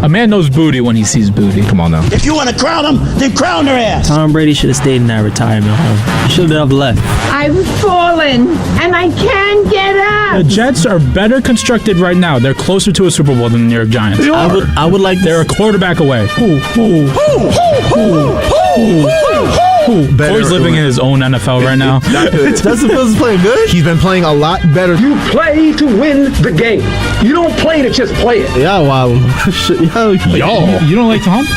A man knows booty when he sees booty. Come on now. If you want to crown them, then crown their ass. Tom Brady should have stayed in that retirement home. He should have left. I've fallen, and I can't get up. The Jets are better constructed right now. They're closer to a Super Bowl than the New York Giants. I would like. They're a quarterback away. Corey's living in his own NFL right now. Justin Fields is playing good. He's been playing a lot better. You play to win the game. You don't play to just play it. Yeah, wow. Yo, you don't like to hump?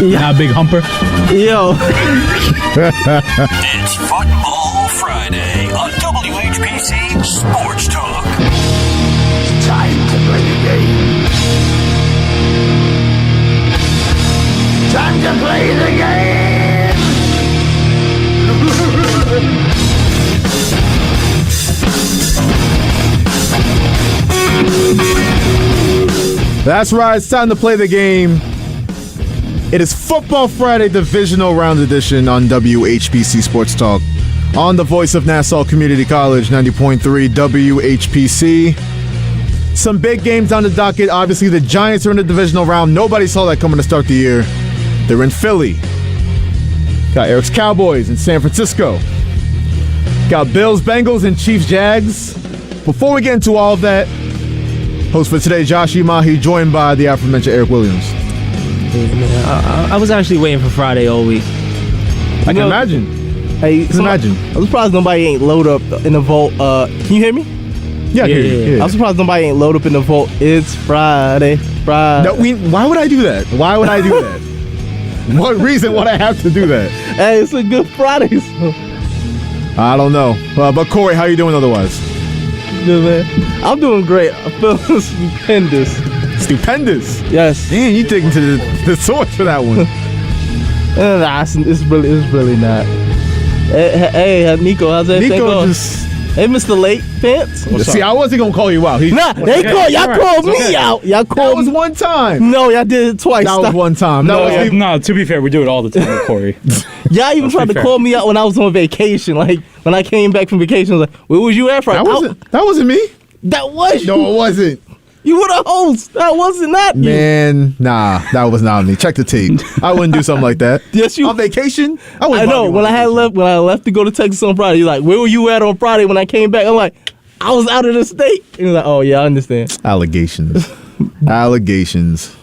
Yeah. Not a big humper. Yo. It's Football Friday on WHPC Sports Talk. It's time to play the game. Time to play the game. That's right. It's time to play the game. It is Football Friday Divisional Round Edition on WHPC Sports Talk. On the voice of Nassau Community College, 90.3 WHPC. Some big games on the docket. Obviously, the Giants are in the divisional round. Nobody saw that coming to start the year. They're in Philly. Got Eric's Cowboys in San Francisco. Got Bills, Bengals, and Chiefs, Jags. Before we get into all of that, host for today, Josh Imahi, joined by the aforementioned Eric Williams. Yeah, man, I was actually waiting for Friday all week. I can imagine. Hey, imagine. I'm surprised nobody ain't load up in the vault. Can you hear me? Yeah, I hear you. Yeah. I'm surprised nobody ain't load up in the vault. It's Friday. No, why would I do that? Why would I do that? What reason would I have to do that? Hey, it's a good Friday. So. I don't know. But Corey, how you doing otherwise? Good, man. I'm doing great. I feel stupendous. Stupendous? Yes. Man, you digging to the source for that one. Nah, it's really not. Hey, Nico, how's that thing going? Hey, Mr. Late Pants. See, I wasn't gonna call you out. Y'all called me out. Y'all called. That was one time. No, y'all did it twice. That was one time. No, to be fair, we do it all the time with Corey. Y'all even tried to call me out when I was on vacation. Like, when I came back from vacation, I was like, where was you at Friday? That wasn't me. That was you. No, it wasn't. You were the host. That wasn't not you. Man, nah, that was not me. Check the tape. I wouldn't do something like that. Yes, you. On vacation? I know. When I left to go to Texas on Friday, you're like, where were you at on Friday when I came back? I'm like, I was out of the state. And you're like, oh, yeah, I understand. Allegations. Allegations.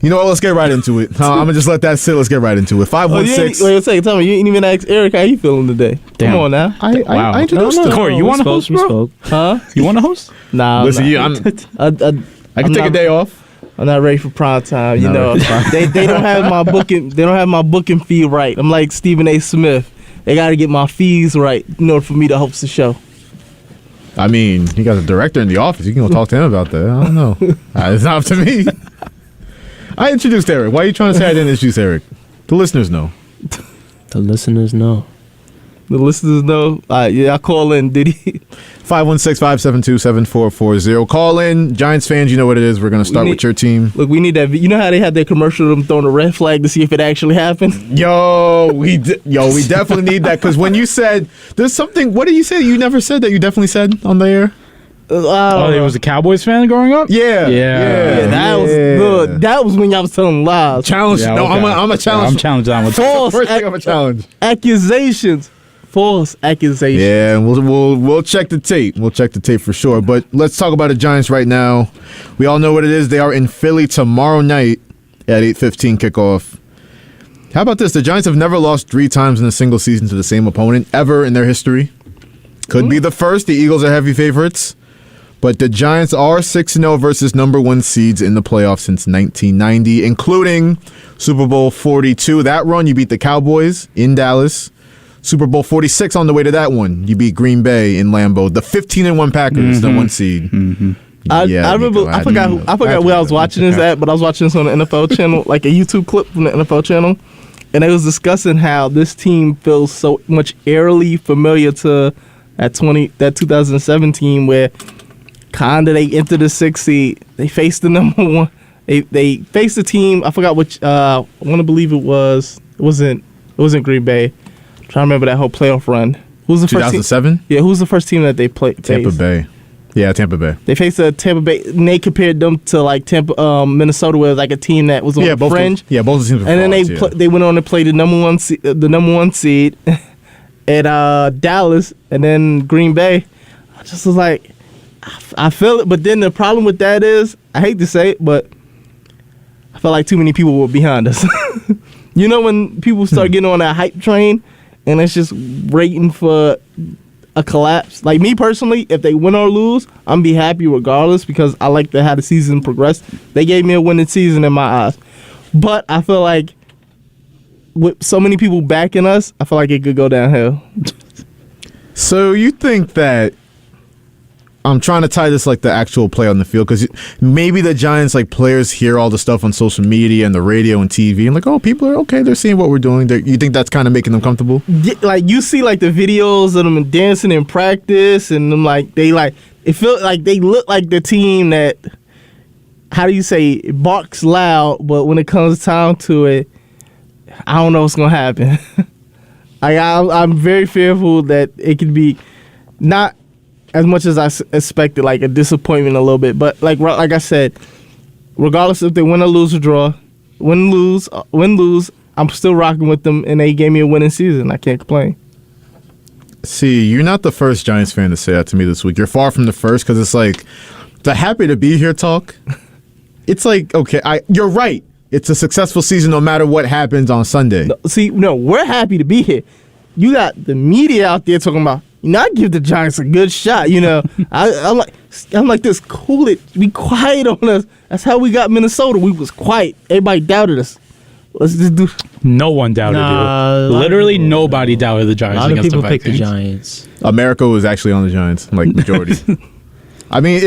You know what? Let's get right into it. I'm going to just let that sit. Let's get right into it. 516. Wait a second. Tell me, you ain't even ask Eric how you feeling today. Damn. Come on now. I introduced him. Corey, you want to host, bro? Huh? You want to host? Nah. Listen, I can take a day off. I'm not ready for prime time. You know, they don't have my booking. They don't have my booking fee right. I'm like Stephen A. Smith. They got to get my fees right in order for me to host the show. I mean, he got a director in the office. You can go talk to him about that. I don't know. It's not up to me. I introduced Eric. Why are you trying to say I didn't introduce Eric? The listeners know. The listeners know. The listeners know. Yeah, I call in. Did he? 516-572-7440. Call in. Giants fans, you know what it is. We're going to start with your team. Look, we need that. You know how they had their commercial of them throwing a red flag to see if it actually happened? We definitely need that. Because when you said, there's something, what did you say you never said that you definitely said on the air? He was a Cowboys fan growing up? Yeah. That was good. That was when y'all was telling lies. Challenge. Yeah, no, okay. I'm a challenge. I'm challenged on with false. First thing I'm a challenge. Accusations. False accusations. Yeah, we'll check the tape. We'll check the tape for sure. But let's talk about the Giants right now. We all know what it is. They are in Philly tomorrow night at 8:15 kickoff. How about this? The Giants have never lost 3 times in a single season to the same opponent ever in their history. Could be the first. The Eagles are heavy favorites. But the Giants are 6-0 versus number 1 seeds in the playoffs since 1990, including Super Bowl 42. That run, you beat the Cowboys in Dallas. Super Bowl 46 on the way to that one. You beat Green Bay in Lambeau. The 15-1 Packers, the 1 seed. Mm-hmm. I remember. I forgot where I was watching this at, but I was watching this on the NFL channel, like a YouTube clip from the NFL channel, and they was discussing how this team feels so much eerily familiar to that 2017 where kinda they entered the 6th seed. They faced the number 1. They faced the team. I forgot which. I want to believe it wasn't Green Bay. I'm trying to remember that whole playoff run. Who's the 2007? first team? Yeah, who's the first team that they played? Tampa Bay. Yeah, Tampa Bay. They faced Tampa Bay, and they compared them to like Minnesota, where it was like a team that was on the fringe. Both the teams were and then frauds, they went on to play the number one seed at Dallas, and then Green Bay. I just was like, I feel it, but then the problem with that is, I hate to say it, but I felt like too many people were behind us. You know when people start getting on that hype train, and it's just waiting for a collapse. Like me personally, if they win or lose, I'm be happy regardless because I like to have the season progress. They gave me a winning season in my eyes, but I feel like with so many people backing us, I feel like it could go downhill. So you think that I'm trying to tie this like the actual play on the field because maybe the Giants like players hear all the stuff on social media and the radio and TV and like, oh, people are okay. They're seeing what we're doing. You think that's kind of making them comfortable? Yeah, like you see like the videos of them dancing in practice and them like it felt like they look like the team that, how do you say, barks loud, but when it comes time to it, I don't know what's gonna happen. I'm very fearful that it could be not as much as I expected, like a disappointment a little bit. But like I said, regardless if they win or lose or draw, win, lose, I'm still rocking with them, and they gave me a winning season. I can't complain. See, you're not the first Giants fan to say that to me this week. You're far from the first because it's like the happy to be here talk. It's like, okay, you're right. It's a successful season no matter what happens on Sunday. No, we're happy to be here. You got the media out there talking about, I give the Giants a good shot. I'm like this. Cool it. Be quiet on us. That's how we got Minnesota. We was quiet. Everybody doubted us. Let's just do. No one doubted you. Literally nobody doubted the Giants. A lot of against people the picked the Vikings. Giants. America was actually on the Giants, like majority. I mean,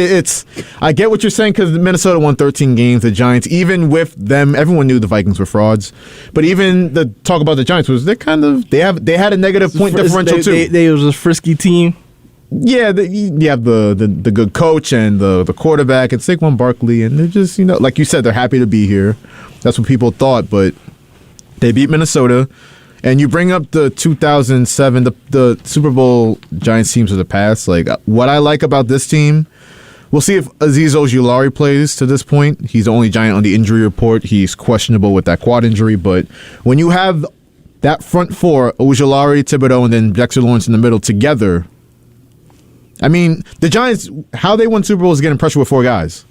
I get what you're saying because Minnesota won 13 games. The Giants, even with them, everyone knew the Vikings were frauds. But even the talk about the Giants was they had a negative point differential too. They was a frisky team. Yeah, you have the good coach and the quarterback and Saquon Barkley, and they're just like you said, they're happy to be here. That's what people thought, but they beat Minnesota. And you bring up the 2007, the Super Bowl Giants teams of the past. Like, what I like about this team, we'll see if Azeez Ojulari plays to this point. He's the only Giant on the injury report. He's questionable with that quad injury. But when you have that front four, Ojulari, Thibodeau, and then Dexter Lawrence in the middle together, I mean, the Giants, how they won Super Bowl is getting pressure with four guys.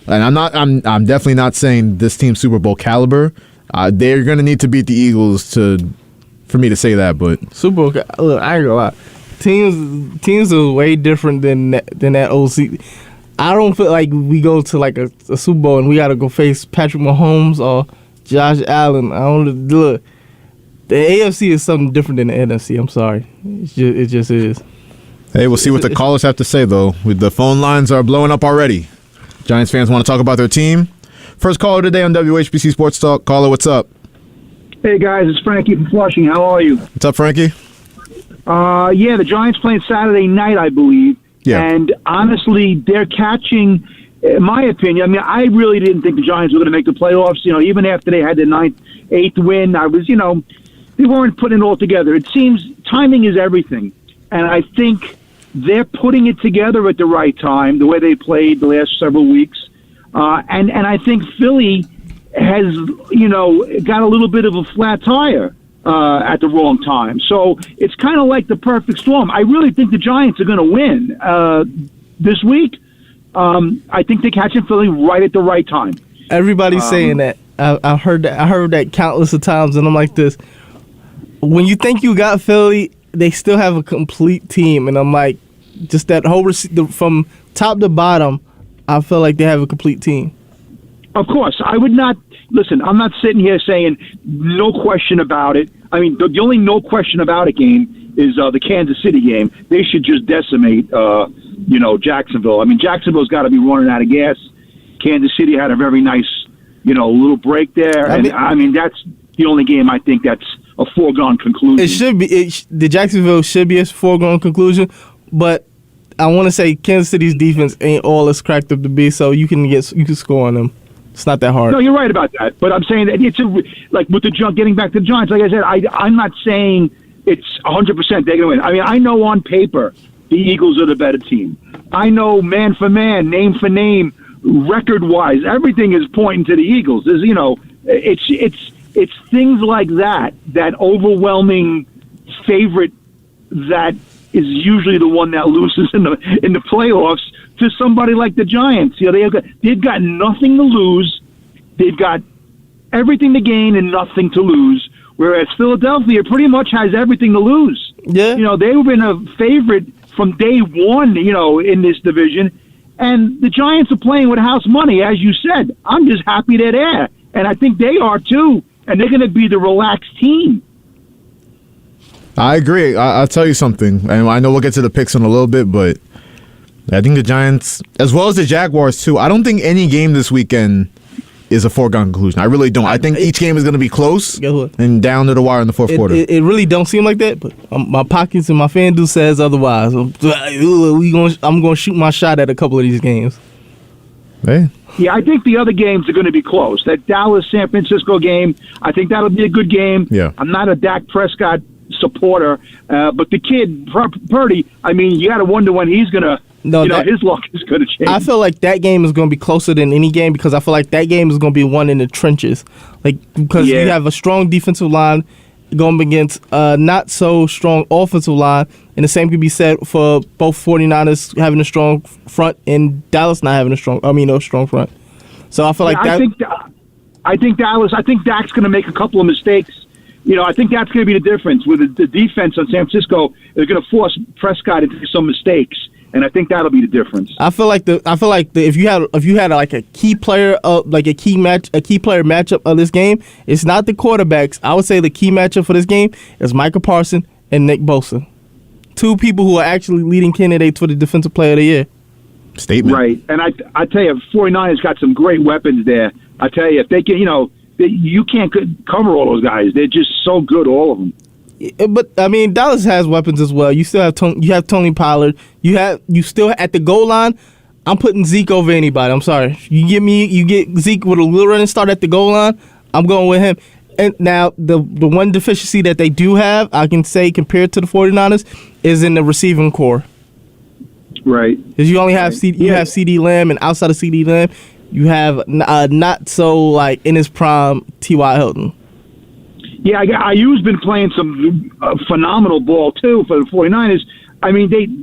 And I'm definitely not saying this team's Super Bowl caliber. They're going to need to beat the Eagles for me to say that, but Super Bowl. Look, I ain't gonna lie. Teams are way different than that OC. I don't feel like we go to like a Super Bowl and we got to go face Patrick Mahomes or Josh Allen. I don't look. The AFC is something different than the NFC. I'm sorry, it just is. Hey, we'll see what the callers have to say though. The phone lines are blowing up already. Giants fans want to talk about their team. First caller today on WHPC Sports Talk. Caller, what's up? Hey, guys, it's Frankie from Flushing. How are you? What's up, Frankie? Yeah, the Giants playing Saturday night, I believe. Yeah. And honestly, they're catching, in my opinion, I mean, I really didn't think the Giants were going to make the playoffs. Even after they had the 8th win, I was, they weren't putting it all together. It seems timing is everything. And I think they're putting it together at the right time, the way they played the last several weeks. And I think Philly has, got a little bit of a flat tire at the wrong time. So it's kind of like the perfect storm. I really think the Giants are going to win this week. I think they're catching Philly right at the right time. Everybody's saying that. I heard that. I heard that countless of times, and I'm like this. When you think you got Philly, they still have a complete team, and I'm like, just that whole from top to bottom. I feel like they have a complete team. Of course. I would not – listen, I'm not sitting here saying no question about it. I mean, the only no question about it game is the Kansas City game. They should just decimate, Jacksonville. I mean, Jacksonville's got to be running out of gas. Kansas City had a very nice, little break there. I mean, that's the only game I think that's a foregone conclusion. It should be. The Jacksonville should be a foregone conclusion, but – I want to say Kansas City's defense ain't all it's cracked up to be, so you can score on them. It's not that hard. No, you're right about that. But I'm saying that it's like with getting back to the Giants. Like I said, I'm not saying it's 100% they're going to win. I mean, I know on paper the Eagles are the better team, I know man for man, name for name, record-wise, everything is pointing to the Eagles. There's, it's things like that overwhelming favorite that is usually the one that loses in the playoffs to somebody like the Giants. They've got nothing to lose. They've got everything to gain and nothing to lose. Whereas Philadelphia pretty much has everything to lose. Yeah. They've been a favorite from day one, in this division. And the Giants are playing with house money, as you said. I'm just happy they're there. And I think they are, too. And they're going to be the relaxed team. I agree. I'll tell you something. And I know we'll get to the picks in a little bit, but I think the Giants, as well as the Jaguars, too, I don't think any game this weekend is a foregone conclusion. I really don't. I think each game is going to be close and down to the wire in the fourth quarter. It really don't seem like that, but my pockets and my FanDuel says otherwise. I'm going to shoot my shot at a couple of these games. Hey. Yeah, I think the other games are going to be close. That Dallas-San Francisco game, I think that'll be a good game. Yeah. I'm not a Dak Prescott supporter, but the kid, Purdy, you got to wonder when he's going to, his luck is going to change. I feel like that game is going to be closer than any game because I feel like that game is going to be one in the trenches. Because you have a strong defensive line going against a not so strong offensive line, and the same could be said for both 49ers having a strong front and Dallas not having a strong front. So I feel like that. I think Dak's going to make a couple of mistakes. I think that's going to be the difference with the defense on San Francisco. They're going to force Prescott into some mistakes, and I think that'll be the difference. I feel like if you had like a key player player matchup of this game, it's not the quarterbacks. I would say the key matchup for this game is Micah Parsons and Nick Bosa, two people who are actually leading candidates for the Defensive Player of the Year. Statement. Right, and I tell you, 49ers got some great weapons there. I tell you, if they can, you can't cover all those guys. They're just so good, all of them. But Dallas has weapons as well. You still have Tony Pollard. You still at the goal line. I'm putting Zeke over anybody. I'm sorry. You get Zeke with a little running start at the goal line. I'm going with him. And now the one deficiency that they do have, I can say compared to the 49ers, is in the receiving core. Right. Because you only have have CD Lamb, and outside of CD Lamb, you have not so in his prime T.Y. Hilton. Yeah, IU's been playing some phenomenal ball, too, for the 49ers.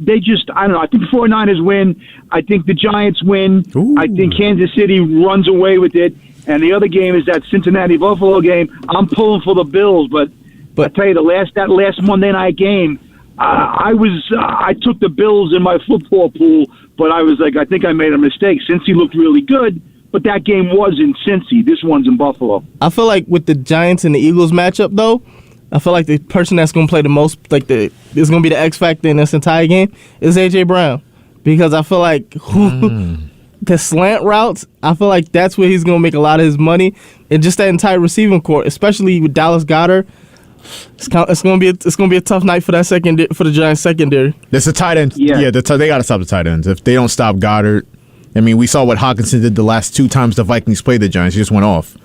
They just, I don't know, I think the 49ers win. I think the Giants win. Ooh. I think Kansas City runs away with it. And the other game is that Cincinnati-Buffalo game. I'm pulling for the Bills, but I tell you, that last Monday night game, I took the Bills in my football pool, but I was like, I think I made a mistake. Cincy looked really good. But that game was in Cincy. This one's in Buffalo. I feel like with the Giants and the Eagles matchup, though, I feel like the person that's going to play the most, is going to be the X factor in this entire game, is A.J. Brown. Because I feel like the slant routes, I feel like that's where he's going to make a lot of his money. And just that entire receiving core, especially with Dallas Goedert, it's going to be a tough night for for the Giants secondary. There's a tight end. Yeah, they got to stop the tight ends. If they don't stop Goddard. We saw what Hawkinson did the last two times the Vikings played the Giants. He just went off.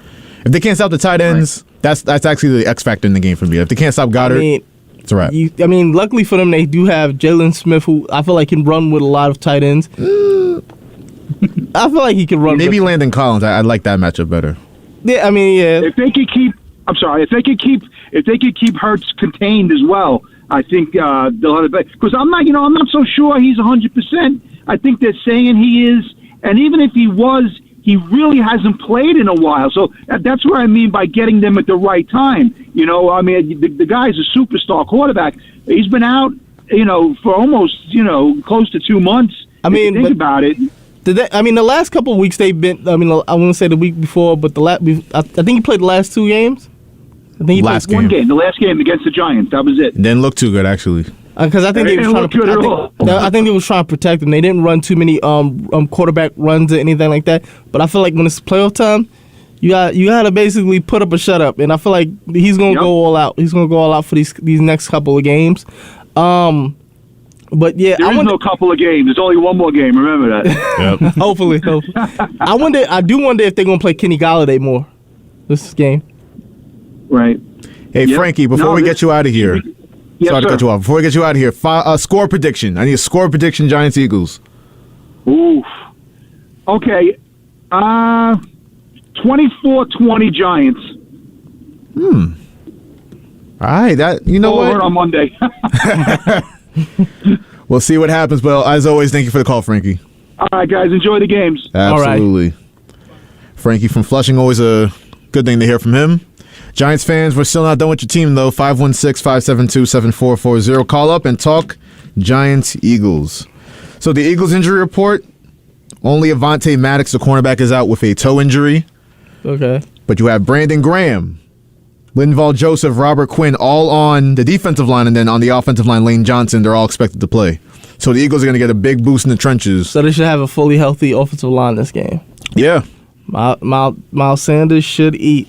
If they can't stop the tight ends, that's actually the X factor in the game for me. If they can't stop Goddard, it's a wrap. Luckily for them, they do have Jalen Smith, who I feel like can run with a lot of tight ends. I feel like he can run. Maybe Landon Collins. I like that matchup better. Yeah, yeah. If they could keep, if they could keep Hurts contained as well, I think they'll have it. Because I'm not so sure he's 100%. I think they're saying he is, and even if he was, he really hasn't played in a while. So that's what I mean by getting them at the right time. The guy's a superstar quarterback. He's been out, for almost, close to 2 months. Think about it. The last couple of weeks they've been. I wouldn't say the week before, but I think he played the last 2 games. I think he played one game. The last game against the Giants. That was it. Didn't look too good, actually. Because I think they was trying to protect him. They didn't run too many quarterback runs or anything like that. But I feel like when it's playoff time, you got to basically put up a shut up. And I feel like he's gonna go all out. He's gonna go all out for these next couple of games. But yeah, there is no couple of games. There's only one more game. Remember that. Yep. Hopefully. I do wonder if they're gonna play Kenny Golladay more this game. Right. Hey, Frankie, before we get you out of here. Yes, Sorry to cut you off. Before we get you out of here, score prediction. I need a score prediction, Giants-Eagles. Oof. Okay. 24-20 Giants. All right, you know what? On Monday. We'll see what happens. But as always, thank you for the call, Frankie. All right, guys. Enjoy the games. Absolutely. Frankie from Flushing, always a good thing to hear from him. Giants fans, we're still not done with your team, though. 516-572-7440. Call up and talk Giants-Eagles. So the Eagles injury report, only Avonte Maddox, the cornerback, is out with a toe injury. Okay. But you have Brandon Graham, Linval Joseph, Robert Quinn, all on the defensive line, and then on the offensive line, Lane Johnson, they're all expected to play. So the Eagles are going to get a big boost in the trenches. So they should have a fully healthy offensive line this game. Yeah. Miles Sanders should eat.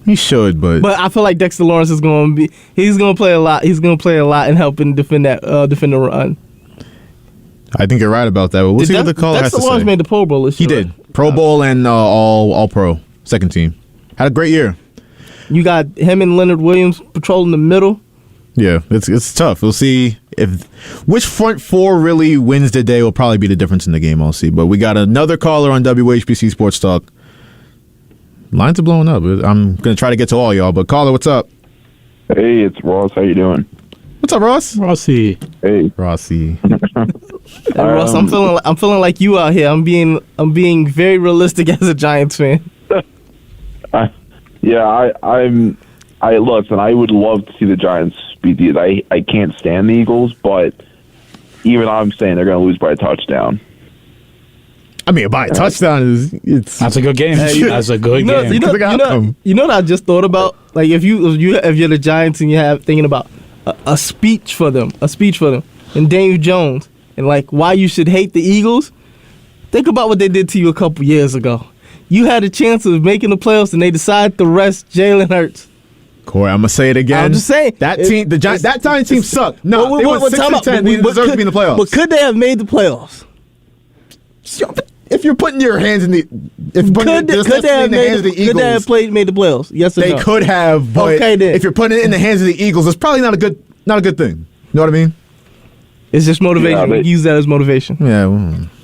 He should, but I feel like Dexter Lawrence is going to play a lot. He's going to play a lot in helping defend the run. I think you're right about that. But we'll see what the caller has to say. Dexter Lawrence made the Pro Bowl this year. He did. Pro Bowl and all pro, second team. Had a great year. You got him and Leonard Williams patrolling the middle. Yeah, it's tough. We'll see which front four really wins the day will probably be the difference in the game. I'll see. But we got another caller on WHPC Sports Talk. Lines are blowing up. I'm going to try to get to all y'all. But caller, what's up? Hey, it's Ross. How you doing? What's up, Ross? Rossi. Hey, Rossi. Hey, Ross, I'm feeling like you out here. I'm being very realistic as a Giants fan. listen. I would love to see the Giants beat these. I can't stand the Eagles, but even I'm saying they're going to lose by a touchdown. I mean, by a touchdown That's a good game. That's a good game. You know what I just thought about? Like if you're the Giants and you're thinking about a speech for them, and Dave Jones, and like why you should hate the Eagles. Think about what they did to you a couple years ago. You had a chance of making the playoffs, and they decided to rest Jalen Hurts. Corey, I'm gonna say it again. I'm just saying that team, that Giants team sucked. No, they went 6-10. They deserve to be in the playoffs. But could they have made the playoffs? If you're putting your hands in the, could they have made the playoffs? Yes or no? They could have, but okay, then. If you're putting it in the hands of the Eagles, it's probably not a good thing. You know what I mean? It's just motivation. Yeah, we use that as motivation. Yeah.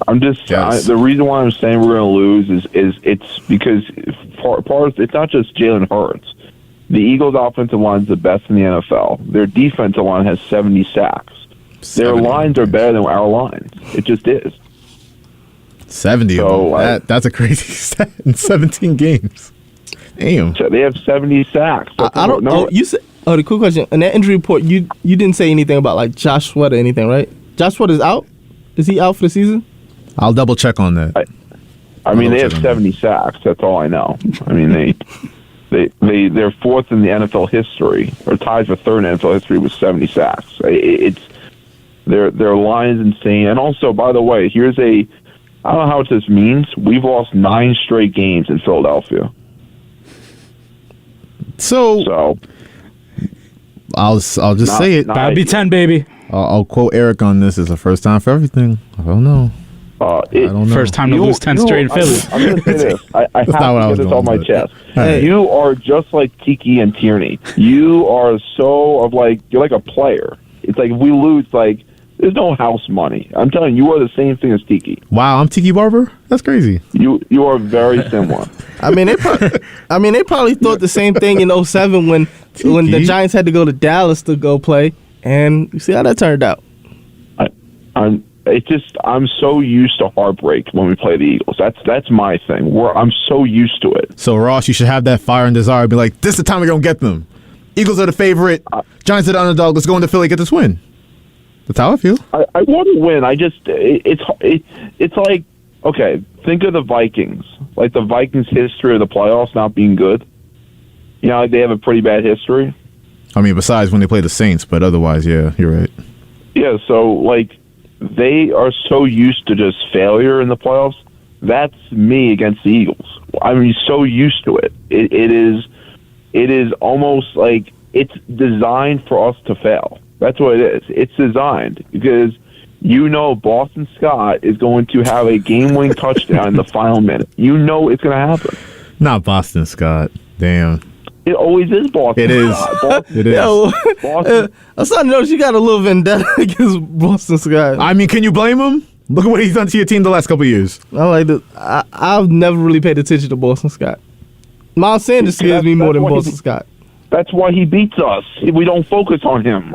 I'm just the reason why I'm saying we're going to lose is it's because it's not just Jalen Hurts. The Eagles' offensive line is the best in the NFL. Their defensive line has 70 sacks. Their lines are better than our lines. It just is. 70 of them. That's a crazy stat in 17 games. Damn. So they have 70 sacks. I don't know. You said. Oh, the quick question. In that injury report, you didn't say anything about like Josh Sweat or anything, right? Josh Sweat is out? Is he out for the season? I'll double check on that. I mean, they have 70 sacks. That's all I know. I mean, they're fourth in the NFL history, or tied for third in NFL history with 70 sacks. Their line is insane. And also, by the way, I don't know how this means. We've lost 9 straight games in Philadelphia. So I'll just say it. That'd be 10, baby. I'll quote Eric on this. It's a first time for everything. I don't know. I don't know. First time to lose 10 straight in Philly. I'm going to say this. I have to get this on my chest. Hey. You are just like Tiki and Tierney. You are you're like a player. It's like if we lose, like there's no house money. I'm telling you, you are the same thing as Tiki. Wow, I'm Tiki Barber? That's crazy. You are very similar. I mean, they probably thought the same thing in 2007 when the Giants had to go to Dallas to go play, and you see how that turned out. I'm so used to heartbreak when we play the Eagles. That's my thing. I'm so used to it. So Ross, you should have that fire and desire. Be like, this is the time we're gonna get them. Eagles are the favorite. Giants are the underdog. Let's go into Philly, get this win. That's how I feel. I want to win. It's like, okay, think of the Vikings. Like the Vikings' history of the playoffs not being good. You know, like they have a pretty bad history. I mean, besides when they play the Saints, but otherwise, yeah, you're right. Yeah, so like they are so used to just failure in the playoffs. That's me against the Eagles. I mean, so used to it. It is almost like it's designed for us to fail. That's what it is. It's designed because Boston Scott is going to have a game-winning touchdown in the final minute. You know it's going to happen. Not Boston Scott. Damn. It always is Boston. It is. It is. I'm starting to notice you got a little vendetta against Boston Scott. I mean, can you blame him? Look at what he's done to your team the last couple of years. I've never really paid attention to Boston Scott. Miles Sanders scares me more than Boston Scott. That's why he beats us. We don't focus on him.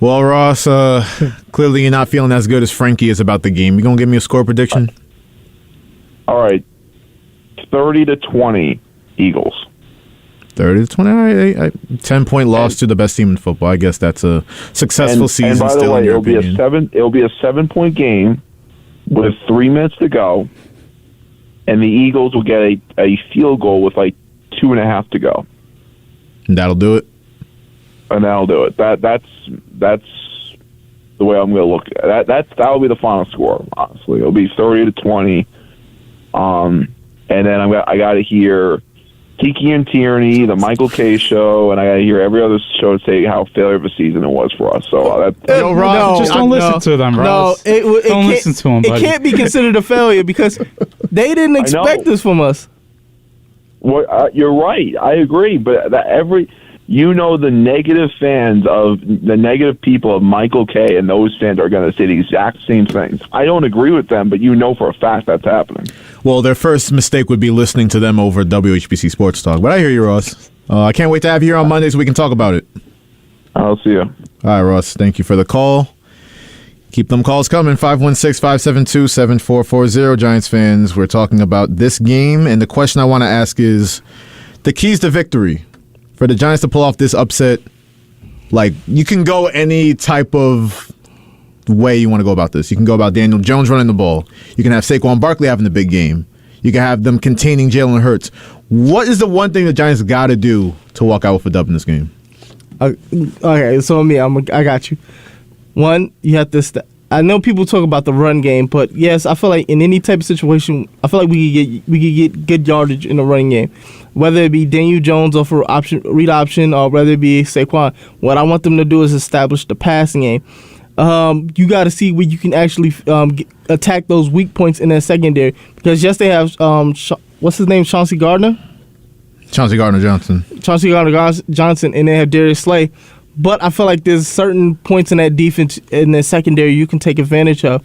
Well, Ross, clearly you're not feeling as good as Frankie is about the game. You gonna give me a score prediction? All right, 30-20 Eagles. 30-20. All right, 10-point loss to the best team in football. I guess that's a successful season. And by the still, way, in your it'll be a 7-point game with 3 minutes to go, and the Eagles will get a field goal with like 2.5 to go. And that'll do it. And that'll do it. That's the way I'm going to look at it. That'll be the final score. Honestly, it'll be 30-20. And then I got to hear Tiki and Tierney, the Michael K show, and I got to hear every other show say how failure of a season it was for us. So just don't listen to them, Ross. Don't listen to them. It can't be considered a failure because they didn't expect this from us. Well, you're right. I agree, but the negative fans of the negative people of Michael K and those fans are going to say the exact same things. I don't agree with them, but for a fact that's happening. Well, their first mistake would be listening to them over WHPC Sports Talk. But I hear you, Ross. I can't wait to have you here on Monday so we can talk about it. I'll see you. All right, Ross. Thank you for the call. Keep them calls coming. 516-572-7440. Giants fans, we're talking about this game, and the question I want to ask is the keys to victory. For the Giants to pull off this upset, like, you can go any type of way you want to go about this. You can go about Daniel Jones running the ball. You can have Saquon Barkley having the big game. You can have them containing Jalen Hurts. What is the one thing the Giants got to do to walk out with a dub in this game? Okay, so I got you. One, you have to. I know people talk about the run game, but yes, I feel like in any type of situation, I feel like we could get good yardage in the running game, whether it be Daniel Jones off for read option or whether it be Saquon. What I want them to do is establish the passing game. You got to see where you can actually attack those weak points in their secondary, because yes, they have what's his name, Chauncey Gardner-Johnson, and they have Darius Slay. But I feel like there's certain points in that defense, in the secondary, you can take advantage of.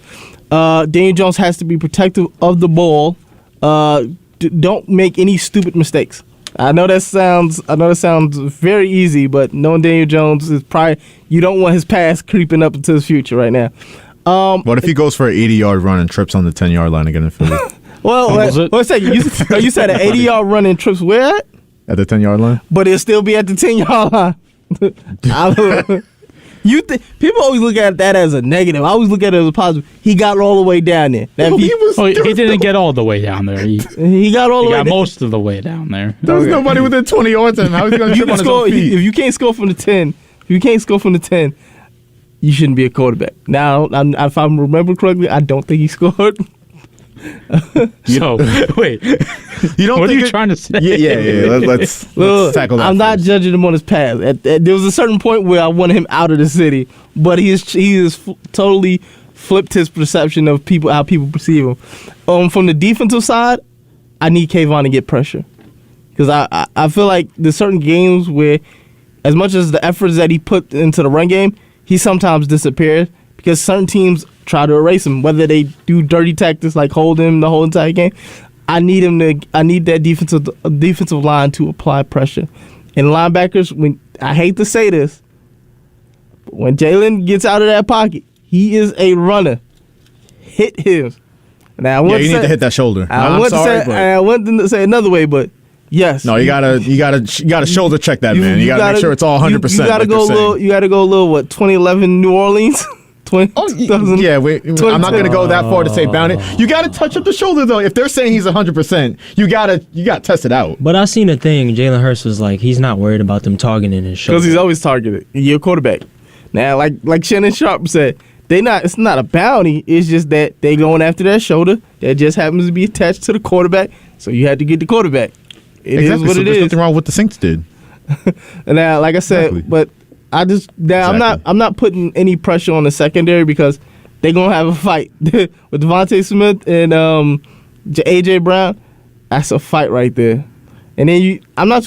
Daniel Jones has to be protective of the ball. Don't make any stupid mistakes. I know that sounds very easy, but knowing Daniel Jones is probably, you don't want his past creeping up into his future right now. What if he goes for an 80-yard run and trips on the 10-yard line again in Philly? Well, wait a second. You said an 80-yard run and trips where at? At the 10-yard line? But it'll still be at the 10-yard line. People always look at that as a negative. I always look at it as a positive. He got all the way down there. He didn't get all the way down there. He got all the way. Got most of the way down there. There was nobody within 20 yards of him. How is he going to trip on his own feet? If you can't score from the 10, you shouldn't be a quarterback. Now, if I remember correctly, I don't think he scored. So wait, you don't? What are you trying to say? Yeah. Let's tackle that. I'm not judging him on his past. There was a certain point where I wanted him out of the city, but he has totally flipped his perception of how people perceive him. From the defensive side, I need Kayvon to get pressure, because I feel like there's certain games where, as much as the efforts that he put into the run game, he sometimes disappears because certain teams try to erase him, whether they do dirty tactics like hold him the whole entire game. I need that defensive line to apply pressure. And linebackers, I hate to say this, but when Jalen gets out of that pocket, he is a runner. Hit him. Now, you need to hit that shoulder. I want to say another way, but yes. No, you gotta shoulder check that, man. You gotta make sure it's all 100%. You gotta go a little 2011 New Orleans. I'm not going to go that far to say bound it. You got to touch up the shoulder, though. If they're saying he's 100%, you got to test it out. But I seen a thing. Jalen Hurts was like, he's not worried about them targeting his shoulder. Because he's always targeted. You're a quarterback. Now, like Shannon Sharp said, it's not a bounty. It's just that they going after that shoulder that just happens to be attached to the quarterback. So you had to get the quarterback. It is what it is. There's nothing wrong with what the Saints did. And now, like I said, but I'm not putting any pressure on the secondary because they're gonna have a fight with Devontae Smith and AJ Brown. That's a fight right there. And then I'm not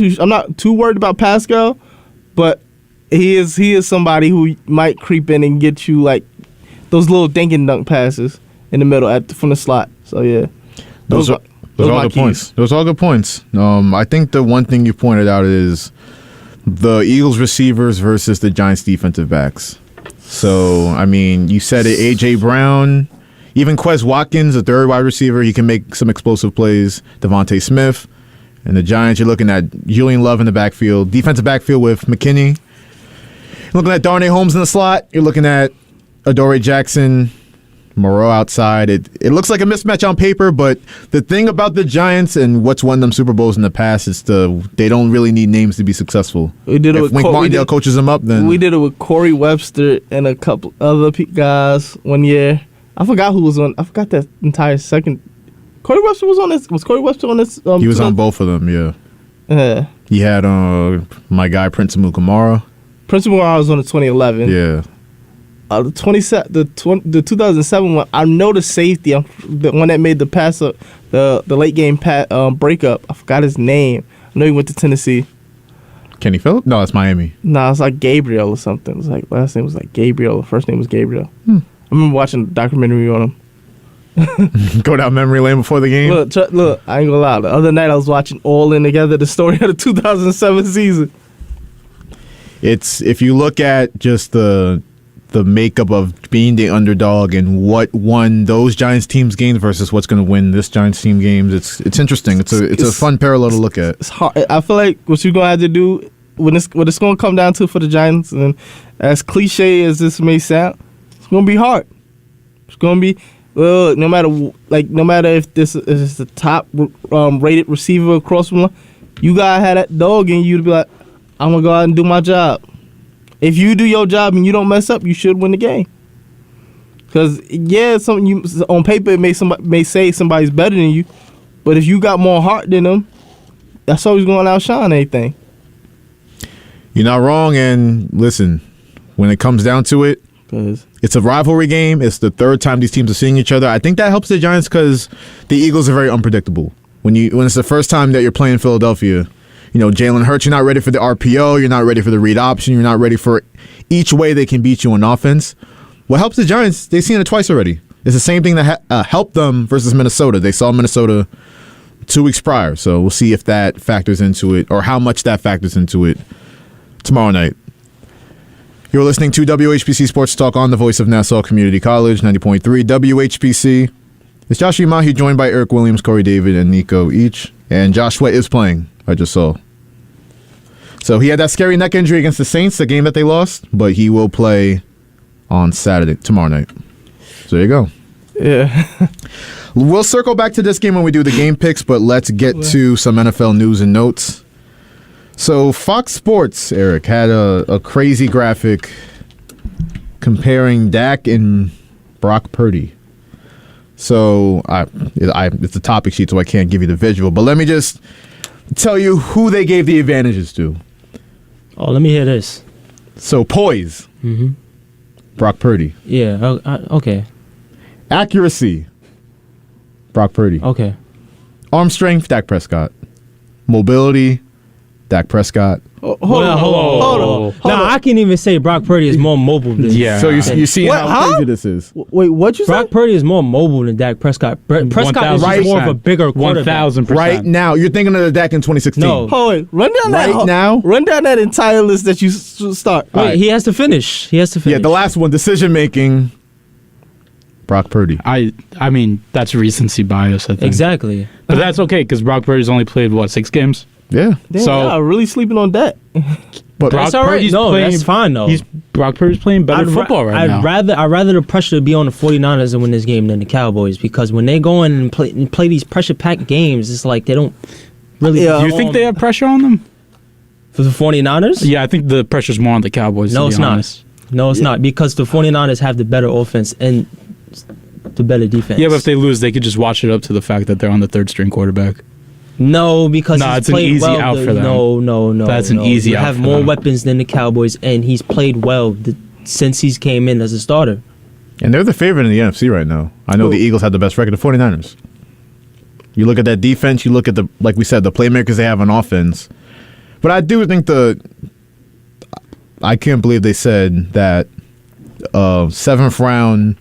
too worried about Pascal, but he is somebody who might creep in and get you like those little dink and dunk passes in the middle from the slot. So yeah, Those are all good points. Those are all good points. I think the one thing you pointed out is the Eagles receivers versus the Giants defensive backs. So, I mean, you said it, A.J. Brown, even Quez Watkins, the third wide receiver, he can make some explosive plays. Devontae Smith. And the Giants, you're looking at Julian Love in the backfield. Defensive backfield with McKinney. You're looking at Darnay Holmes in the slot. You're looking at Adoree Jackson, Moreau outside. It looks like a mismatch on paper, but the thing about the Giants and what's won them Super Bowls in the past is they don't really need names to be successful. We did it if Wink Martindale coaches them up, then we did it with Corey Webster and a couple other guys one year. I forgot who was on. I forgot that entire second. Corey Webster was on this. Was Corey Webster on this? He was on both of them. Yeah. He had my guy Prince Amukamara. Prince Amukamara was on the 2011. Yeah. The 2007 one, I know the safety, the one that made the pass up, the late game breakup. I forgot his name. I know he went to Tennessee. Kenny Phillip? No, it's Miami. No, it's like Gabriel or something. It was like last name was like Gabriel. First name was Gabriel. I remember watching the documentary on him. Go down memory lane before the game. Look, I ain't gonna lie. The other night I was watching All In Together, the story of the 2007 season. It's if you look at just the makeup of being the underdog and what won those Giants teams games versus what's going to win this Giants team games, it's interesting. It's a fun parallel to look at. It's hard. I feel like what you're gonna have to do what it's gonna come down to for the Giants, and as cliche as this may sound, it's gonna be hard. It's gonna be no matter if this is the top rated receiver across from, you gotta have that dog in you to be like, I'm gonna go out and do my job. If you do your job and you don't mess up, you should win the game. Because something you on paper it may say somebody's better than you, but if you got more heart than them, that's always going to outshine anything. You're not wrong, and listen, when it comes down to it, it's a rivalry game. It's the third time these teams are seeing each other. I think that helps the Giants because the Eagles are very unpredictable. When it's the first time that you're playing Philadelphia. Jalen Hurts, you're not ready for the RPO. You're not ready for the read option. You're not ready for each way they can beat you on offense. What helps the Giants, they've seen it twice already. It's the same thing that helped them versus Minnesota. They saw Minnesota 2 weeks prior. So we'll see if that factors into it or how much that factors into it tomorrow night. You're listening to WHPC Sports Talk on the voice of Nassau Community College, 90.3 WHPC. It's Josh Imahi joined by Eric Williams, Corey David, and Nico each. And Joshua is playing, I just saw. So he had that scary neck injury against the Saints, the game that they lost, but he will play on tomorrow night. So there you go. Yeah. We'll circle back to this game when we do the game picks, but let's get to some NFL news and notes. So Fox Sports, Eric, had a crazy graphic comparing Dak and Brock Purdy. So it's a topic sheet, so I can't give you the visual, but let me just tell you who they gave the advantages to. Oh, let me hear this. So poise, Brock Purdy. Yeah, okay. Accuracy, Brock Purdy. Okay. Arm strength, Dak Prescott. Mobility, Dak Prescott. Hold on. Now, I can't even say Brock Purdy is more mobile than So you see how crazy this is. Wait, what'd you say? Brock Purdy is more mobile than Dak Prescott. Prescott is just more of a bigger quarterback. 1,000%. Right now, you're thinking of the Dak in 2016. No. Oh, wait, run down that entire list that you start. Wait, he has to finish. Yeah, the last one, decision making, Brock Purdy. I mean, that's recency bias, I think. Exactly. But that's okay, because Brock Purdy's only played, 6 games? Yeah. Damn, so y'all really sleeping on that. But that's all right. That's fine, though. Brock Purdy's playing better football right now. I'd rather the pressure be on the 49ers and win this game than the Cowboys, because when they go in and play these pressure-packed games, it's like they don't really... Do you think they have pressure on them? For the 49ers? Yeah, I think the pressure's more on the Cowboys, No, to it's be honest. not. No, it's not, because the 49ers have the better offense and the better defense. Yeah, but if they lose, they could just watch it up to the fact that they're on the third-string quarterback. No, because he's it's an played easy well. out for them. No. That's an easy out You have for more them. weapons than the Cowboys, and he's played well since he's came in as a starter. And they're the favorite in the NFC right now. I know the Eagles have the best record, the 49ers. You look at that defense, you look at like we said, the playmakers they have on offense. But I do think I can't believe they said that seventh round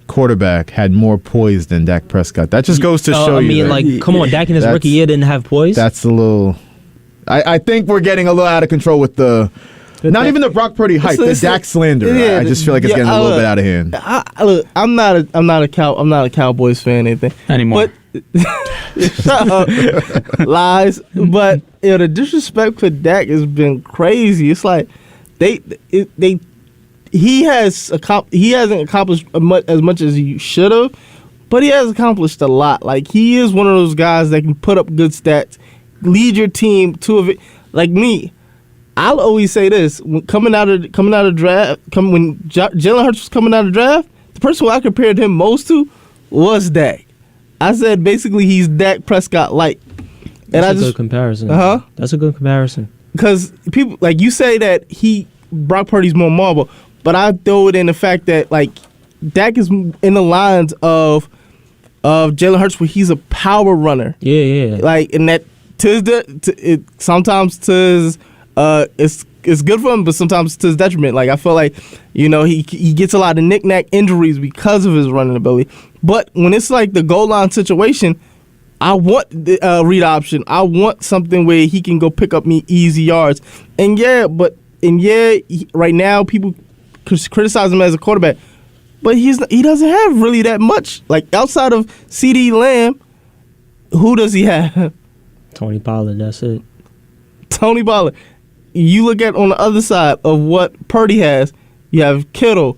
quarterback had more poise than Dak Prescott. That just goes to show you. I mean, that like, come on, Dak in his rookie year didn't have poise. That's a little. I think we're getting a little out of control with not even the Brock Purdy hype, the Dak slander. Yeah, I just feel like it's getting a little bit out of hand. Look, I'm not a Cowboys fan or anything Anymore. But shut up, lies. But the disrespect for Dak has been crazy. It's like he hasn't accomplished as much as he should have, but he has accomplished a lot. Like, he is one of those guys that can put up good stats, lead your team to a like me. I'll always say this: when coming out of draft, when Jalen Hurts was coming out of draft, the person who I compared him most to was Dak. I said basically he's Dak Prescott light. That's a good comparison. That's a good comparison. Because people like you say that Brock Purdy's more marble, but I throw it in the fact that like Dak is in the lines of Jalen Hurts, where he's a power runner. Yeah. Like, and that sometimes it's good for him, but sometimes to his detriment. Like, I feel like, he gets a lot of knick-knack injuries because of his running ability. But when it's like the goal line situation, I want the read option. I want something where he can go pick up me easy yards. Right now people criticize him as a quarterback, but he doesn't have really that much. Like, outside of CeeDee Lamb, who does he have? Tony Pollard, that's it. Tony Pollard. You look at on the other side of what Purdy has, you have Kittle,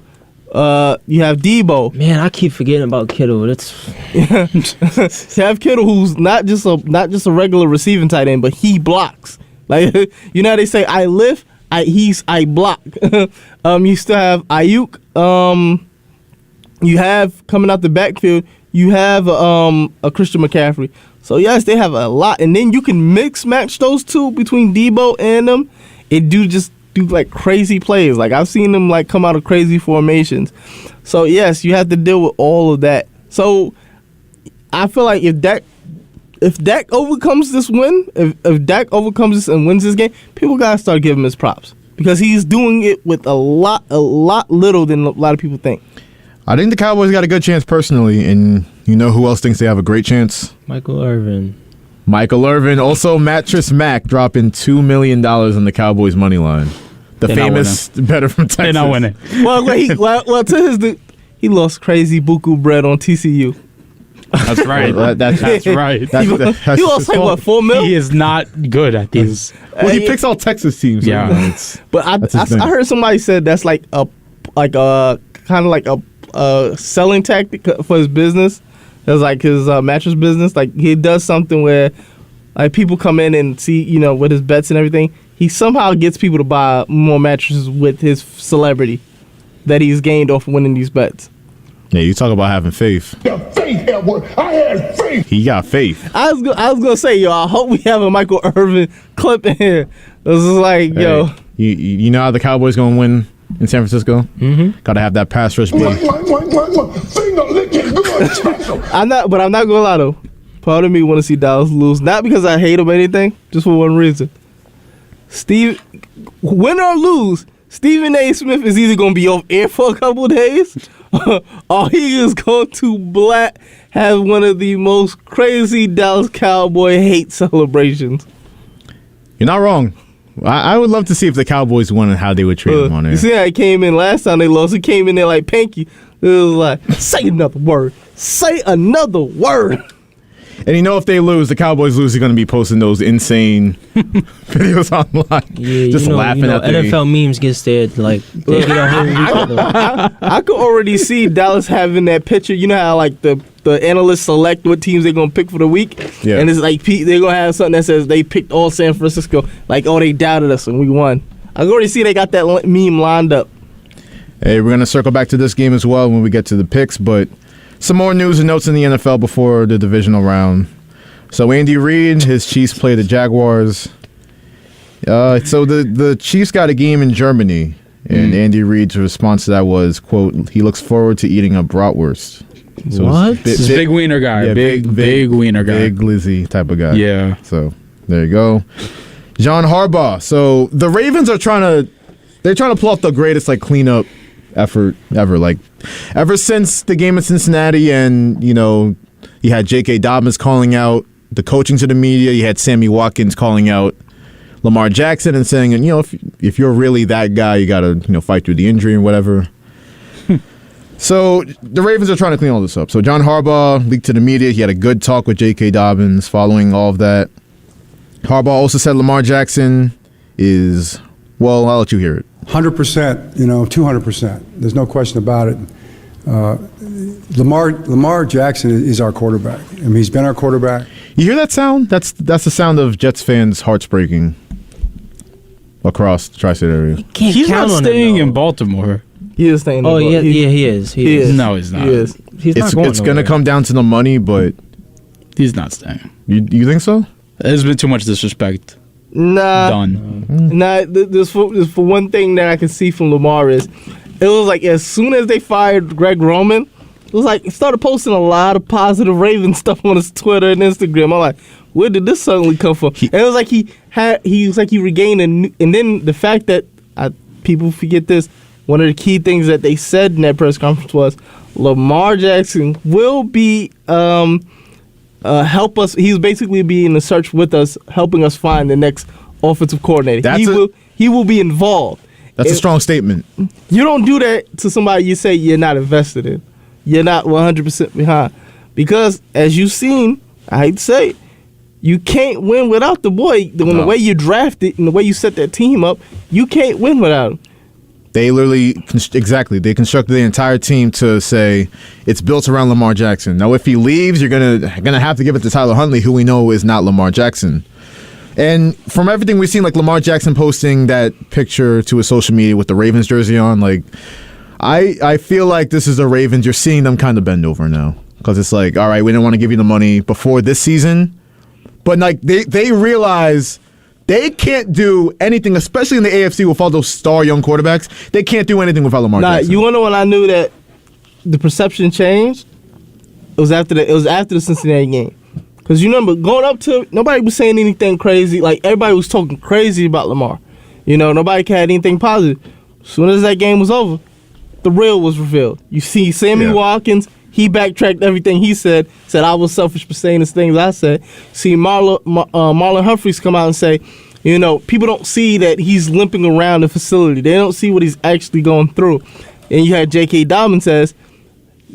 you have Debo. Man, I keep forgetting about Kittle. You have Kittle, who's not just a regular receiving tight end, but he blocks. Like, how they say, I lift, I block. You still have Ayuk. You have, coming out the backfield, you have a Christian McCaffrey. So yes, they have a lot, and then you can mix match those two between Debo and them. It do like crazy plays. Like, I've seen them like come out of crazy formations. So yes, you have to deal with all of that. So I feel like if Dak overcomes this win, if Dak overcomes this and wins this game, people gotta start giving him his props, because he's doing it with a lot little than a lot of people think. I think the Cowboys got a good chance personally, and you know who else thinks they have a great chance? Michael Irvin. Also, Mattress Mac dropping $2 million on the Cowboys money line. The famous better from Texas. They're not winning. Well, to his he lost crazy buku bread on TCU. That's right. That's right. He lost like what, $4 million? He is not good at these. Well, he picks all Texas teams. Yeah, but I heard somebody said that's like a kind of like a selling tactic for his business. It's like his mattress business. Like, he does something where like people come in and see, with his bets and everything. He somehow gets people to buy more mattresses with his celebrity that he's gained off winning these bets. Yeah, you talk about having faith. Faith, Edward. I had faith. He got faith. I was gonna say, I hope we have a Michael Irvin clip in here. This is like, hey, you know how the Cowboys gonna win in San Francisco? Mm-hmm. Gotta have that pass rush. Finger licking good. I'm not gonna lie though. Part of me want to see Dallas lose, not because I hate him or anything, just for one reason. Win or lose, Stephen A. Smith is either gonna be off air for a couple of days, or he is going to have one of the most crazy Dallas Cowboy hate celebrations. You're not wrong. I would love to see if the Cowboys won and how they would treat him on there. You see how he came in last time they lost? He came in there like Pinky. It was like, say another word. Say another word. And if they lose, the Cowboys lose, they're going to be posting those insane videos online. Yeah, just laughing at NFL memes get stared like they get a whole week. I could already see Dallas having that picture. You know how like the analysts select what teams they're going to pick for the week? Yeah. And it's like they're going to have something that says they picked all San Francisco. Like, oh, they doubted us and we won. I can already see they got that meme lined up. Hey, we're going to circle back to this game as well when we get to the picks, but some more news and notes in the NFL before the divisional round. So Andy Reid, his Chiefs play the Jaguars. So the Chiefs got a game in Germany, and Andy Reid's response to that was, quote, he looks forward to eating a bratwurst. So what? This big wiener guy. Yeah, big wiener guy. Big Lizzie type of guy. Yeah. So there you go. John Harbaugh. So the Ravens are trying to pull off the greatest like cleanup effort ever. Like, ever since the game in Cincinnati, and you had J.K. Dobbins calling out the coaching to the media. You had Sammy Watkins calling out Lamar Jackson and saying, if you're really that guy, you got to fight through the injury and whatever. So the Ravens are trying to clean all this up. So John Harbaugh leaked to the media. He had a good talk with J.K. Dobbins following all of that. Harbaugh also said Lamar Jackson is, well, I'll let you hear it. 100%, 200%. There's no question about it. Lamar Jackson is our quarterback. I mean, he's been our quarterback. You hear that sound? That's the sound of Jets fans' hearts breaking across the tri-state area. He's not staying in Baltimore. He is staying. Oh yeah, he is. He is. No, he's not. He is. He's not going It's going to nowhere. come down to the money, but He's not staying. you think so? There's been too much disrespect done. Nah. There's for one thing that I can see from Lamar is, it was like as soon as they fired Greg Roman, it was like he started posting a lot of positive Ravens stuff on his Twitter and Instagram. I'm like, where did this suddenly come from? And it was like he regained and then the fact that people forget this. One of the key things that they said in that press conference was Lamar Jackson will be help us. He's basically be in the search with us, helping us find the next offensive coordinator. He will be involved. That's a strong statement. You don't do that to somebody you say you're not invested in. You're not 100% behind. Because, as you've seen, I hate to say it, you can't win without the boy. The way you draft it and the way you set that team up, you can't win without him. They literally, they constructed the entire team to say it's built around Lamar Jackson. Now, if he leaves, you're gonna have to give it to Tyler Huntley, who we know is not Lamar Jackson. And from everything we've seen, like Lamar Jackson posting that picture to his social media with the Ravens jersey on, like I feel like this is the Ravens. You're seeing them kind of bend over now because it's like, all right, we didn't want to give you the money before this season, but like they realize they can't do anything, especially in the AFC with all those star young quarterbacks. They can't do anything without Lamar Jackson. You want to know when I knew that the perception changed? It was after the Cincinnati game. Because you remember, going up to, nobody was saying anything crazy. Like, everybody was talking crazy about Lamar. Nobody had anything positive. As soon as that game was over, the real was revealed. You see Sammy Watkins, he backtracked everything he said I was selfish for saying the things I said. See Marlon Humphreys come out and say, people don't see that he's limping around the facility. They don't see what he's actually going through. And you had J.K. Dobbins says,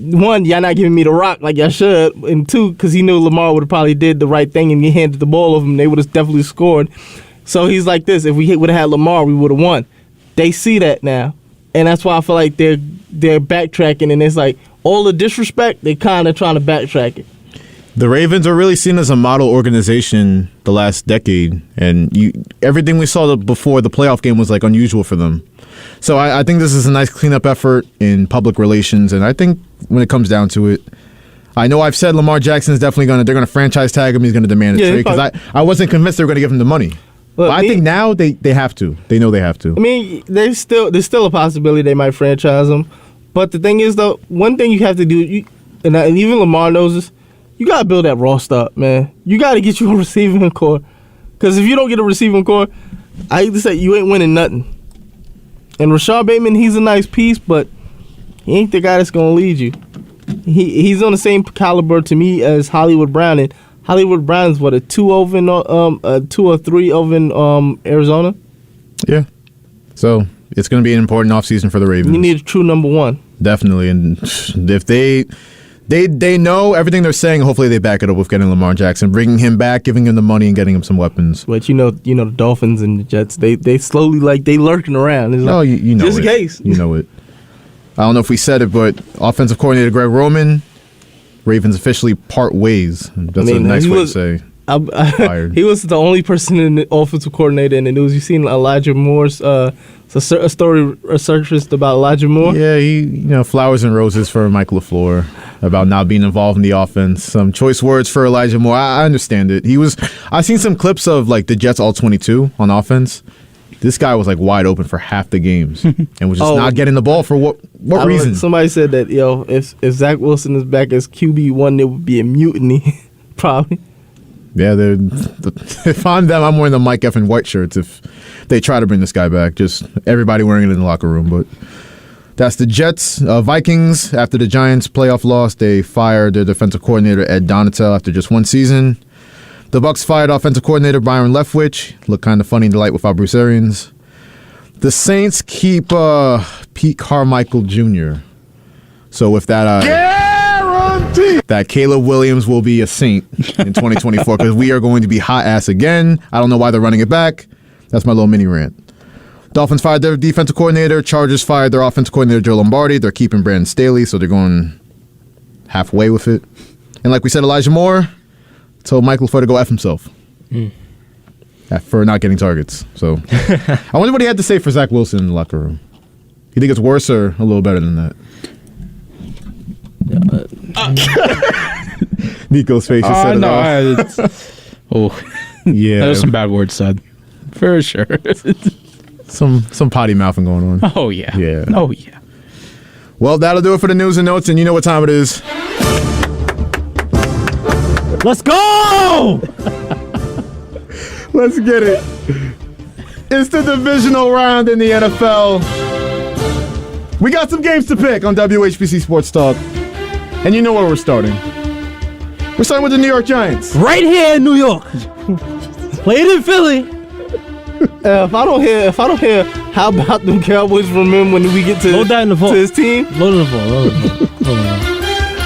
one, y'all not giving me the rock like y'all should, and two, because he knew Lamar would have probably did the right thing and he handed the ball over him, they would have definitely scored. So he's like this, if we would have had Lamar, we would have won. They see that now, and that's why I feel like they're backtracking, and it's like all the disrespect, they kind of trying to backtrack it. The Ravens are really seen as a model organization the last decade, and everything we saw before the playoff game was like unusual for them. So I think this is a nice cleanup effort in public relations, and I think when it comes down to it, I know I've said Lamar Jackson is definitely they're going to franchise tag him. He's going to demand a trade because I wasn't convinced they were going to give him the money. But I think now they have to. They know they have to. I mean, there's still a possibility they might franchise him. But the thing is, though, one thing you have to do, and even Lamar knows this, you got to build that roster up, man. You got to get you a receiving core. Because if you don't get a receiving core, I hate to say, you ain't winning nothing. And Rashad Bateman, he's a nice piece, but he ain't the guy that's going to lead you. He's on the same caliber to me as Hollywood Brown. And Hollywood Brown's what, a 2 or 3 over in Arizona? Yeah. So it's going to be an important offseason for the Ravens. You need a true number one. Definitely. And if they know everything they're saying, hopefully they back it up with getting Lamar Jackson, bringing him back, giving him the money, and getting him some weapons. But the Dolphins and the Jets, they slowly they lurking around. It's like, you know just it. in case. You know it. I don't know if we said it, but offensive coordinator Greg Roman, Ravens officially part ways. That's a nice way to say. He was the only person in the offensive coordinator in the news. You seen Elijah Moore's a story surfaced about Elijah Moore? Yeah, he flowers and roses for Mike LaFleur about not being involved in the offense. Some choice words for Elijah Moore. I understand it. I've seen some clips of like the Jets all 22 on offense. This guy was like wide open for half the games and was just not getting the ball for what reason? Somebody said that if Zach Wilson is back as QB1, there would be a mutiny, probably. Yeah, if I'm them, I'm wearing the Mike F. and white shirts if they try to bring this guy back. Just everybody wearing it in the locker room. But That's the Jets. Vikings, after the Giants playoff loss, they fired their defensive coordinator, Ed Donatel, after just one season. The Bucs fired offensive coordinator Byron Leftwich. Looked kind of funny in the light without Bruce Arians. The Saints keep Pete Carmichael Jr. So with that, guarantee that Caleb Williams will be a Saint in 2024 because we are going to be hot ass again. I don't know why they're running it back. That's my little mini rant. Dolphins fired their defensive coordinator. Chargers fired their offensive coordinator, Joe Lombardi. They're keeping Brandon Staley, so they're going halfway with it. And like we said, Elijah Moore told Mike LaFleur to go F himself for not getting targets. So I wonder what he had to say for Zach Wilson in the locker room. You think it's worse or a little better than that? Nico's face just said it all. Yeah. There was some bad words said. For sure. Some potty mouthing going on. Oh, yeah. Yeah. Oh, yeah. Well, that'll do it for the news and notes, and you know what time it is. Let's go! Let's get it. It's the divisional round in the NFL. We got some games to pick on WHPC Sports Talk. And you know where we're starting. We're starting with the New York Giants. Right here in New York. Played in Philly. If I don't hear, how about them Cowboys remember when we get to Load that in the vault. to his team? Load in the vault. Load in the vault. Hold on.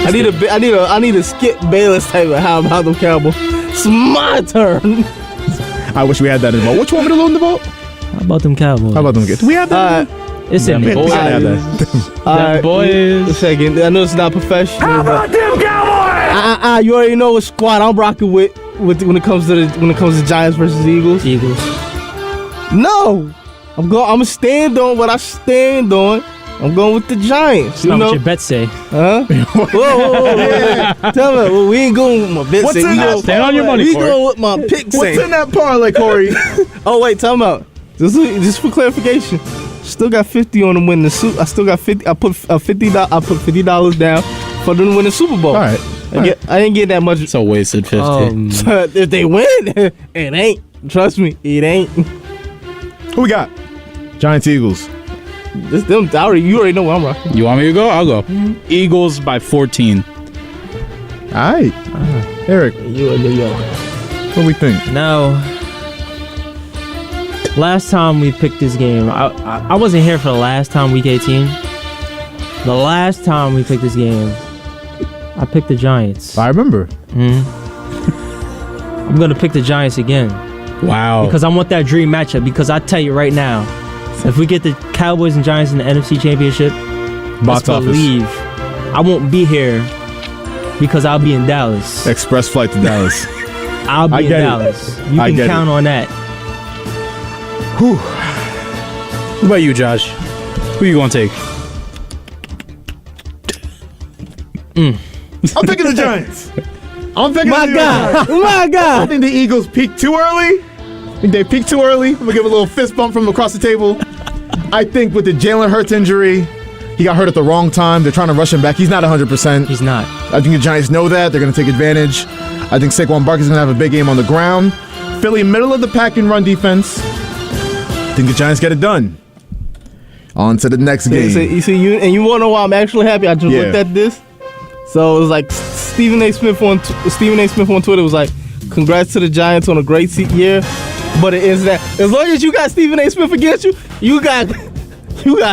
I need a Skip Bayless type of how about them Cowboys. It's my turn. I wish we had that in the vault. Which one we to load in the vault? How about them Cowboys? How about them? Do we have that? It's in there. We gotta have that. Alright, boys. A second. I know it's not professional. How about them Cowboys? You already know what squad I'm rocking with when it comes to Giants versus Eagles. Eagles. No, I'm stand on what I stand on. I'm going with the Giants. That's not what your bets say. Huh? whoa. Yeah. Tell me, well, we ain't going with my bets. What's in that? Stand on your money, We Corey. going with my picks. What's in that parlay, Corey? Oh wait, tell me out. Just for clarification, still got 50 on them winning the Super. I still got 50. I put $50. I put $50 down for them to win the Super Bowl. All right. I didn't get that much. It's a wasted 50. If they win, it ain't. Trust me, it ain't. Who we got? Giants, Eagles. You already know where I'm rocking. You want me to go? I'll go. Eagles by 14. All right. Eric, You in New York. what do we think? Now, last time we picked this game, I wasn't here for the last time, week 18. The last time we picked this game, I picked the Giants. I remember. I'm going to pick the Giants again. Wow. Because I want that dream matchup. Because I tell you right now, if we get the Cowboys and Giants in the NFC Championship, Box office. believe I won't be here because I'll be in Dallas. Express flight to Dallas. I'll be in get it. Dallas. You I can get count on that. What about you, Josh? Who you going to take? I'm picking the Giants. I'm picking My the God. Giants. My I God. think the Eagles peaked too early. I think they peaked too early. I'm going to give a little fist bump from across the table. I think with the Jalen Hurts injury, he got hurt at the wrong time. They're trying to rush him back. He's not 100%. He's not. I think the Giants know that. They're going to take advantage. I think Saquon Barkley's going to have a big game on the ground. Philly, middle of the pack in run defense. I think the Giants get it done. On to the next game. You want to know why I'm actually happy? I just Yeah. looked at this. So it was like Stephen A. Smith on Twitter was like, "Congrats to the Giants on a great year," but it is that as long as you got Stephen A. Smith against you, you got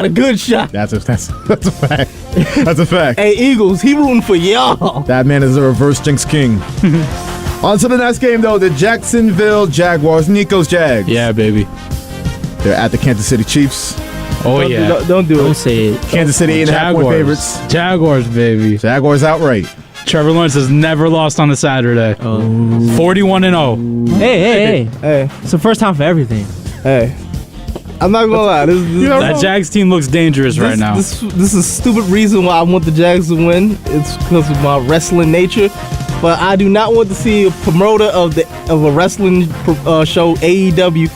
a good shot. That's a fact. That's a fact. Hey Eagles, he rooting for y'all. That man is a reverse Jinx King. On to the next game, though. The Jacksonville Jaguars. Nico's Jags. Yeah, baby. They're at the Kansas City Chiefs. Oh, yeah. Don't do Don't it. say it. Kansas City 8.5-point favorites. Jaguars, baby. Jaguars outright. Trevor Lawrence has never lost on a Saturday. 41-0. Hey. Hey, It's the first time for everything. hey. I'm not gonna lie. That Jags team looks dangerous right now. This is a stupid reason why I want the Jags to win. It's because of my wrestling nature. But I do not want to see a promoter of a wrestling show, AEW,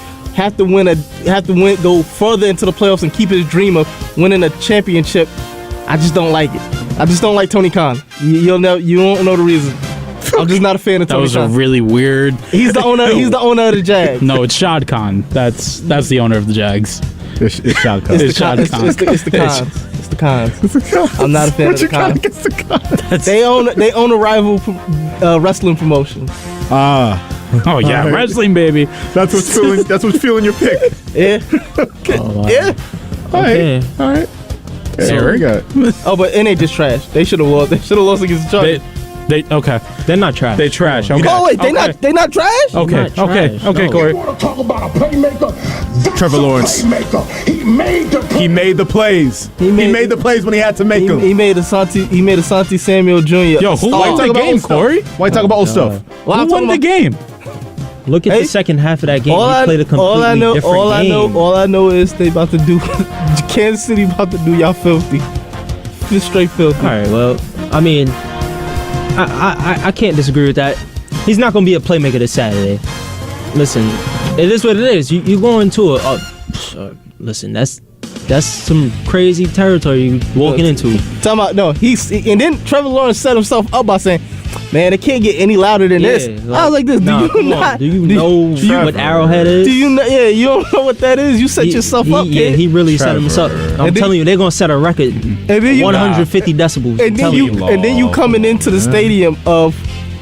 go further into the playoffs and keep his dream of winning a championship. I just don't like it. I just don't like Tony Khan. You won't know the reason. I'm just not a fan of That Tony was Khan. a really weird. He's the owner. He's the owner of the Jags. No, it's Shad Khan. That's the owner of the Jags. It's shot cons. It's the cons. It's the cons. I'm not a fan of the cons. Against the cons? They own a rival wrestling promotion. Oh yeah, All right. wrestling baby. That's what's fueling your pick. Yeah. Yeah. Okay. All right. Hey, So- very good. Oh, but and they just trash. They should have lost. They should have lost against the Chargers. They okay. They're not trash. They trash. Okay. Oh wait, they okay. not trash. Okay. not Okay. trash, Okay, no. Corey. Want to talk about a playmaker? Trevor Lawrence. He made the play. He made the plays. He made the plays when he had to make them. He made Asante Samuel Jr. Yo, who won the game, Corey? Why you talk about old stuff? Who won the game? Look at Hey, the second half of that game. All He I, played a completely all I know, different all I game. know, all I know is they about to do. Kansas City about to do y'all filthy. Just straight filthy. All right. Well, I mean, I can't disagree with that. He's not going to be a playmaker this Saturday. Listen, it is what it is. You go into listen, that's some crazy territory you walking into. Talking about no, and then Trevor Lawrence set himself up by saying, "Man, it can't get any louder than this." I was like, "This, nah, do you not? Do you know what Arrowhead is? Do you know? Yeah, you don't know what that is. You set yourself up, Yeah, kid. he really set himself up. I'm And then- telling you, they're gonna set a record. And then you 150 decibels. I'm And then telling and then you coming into the stadium of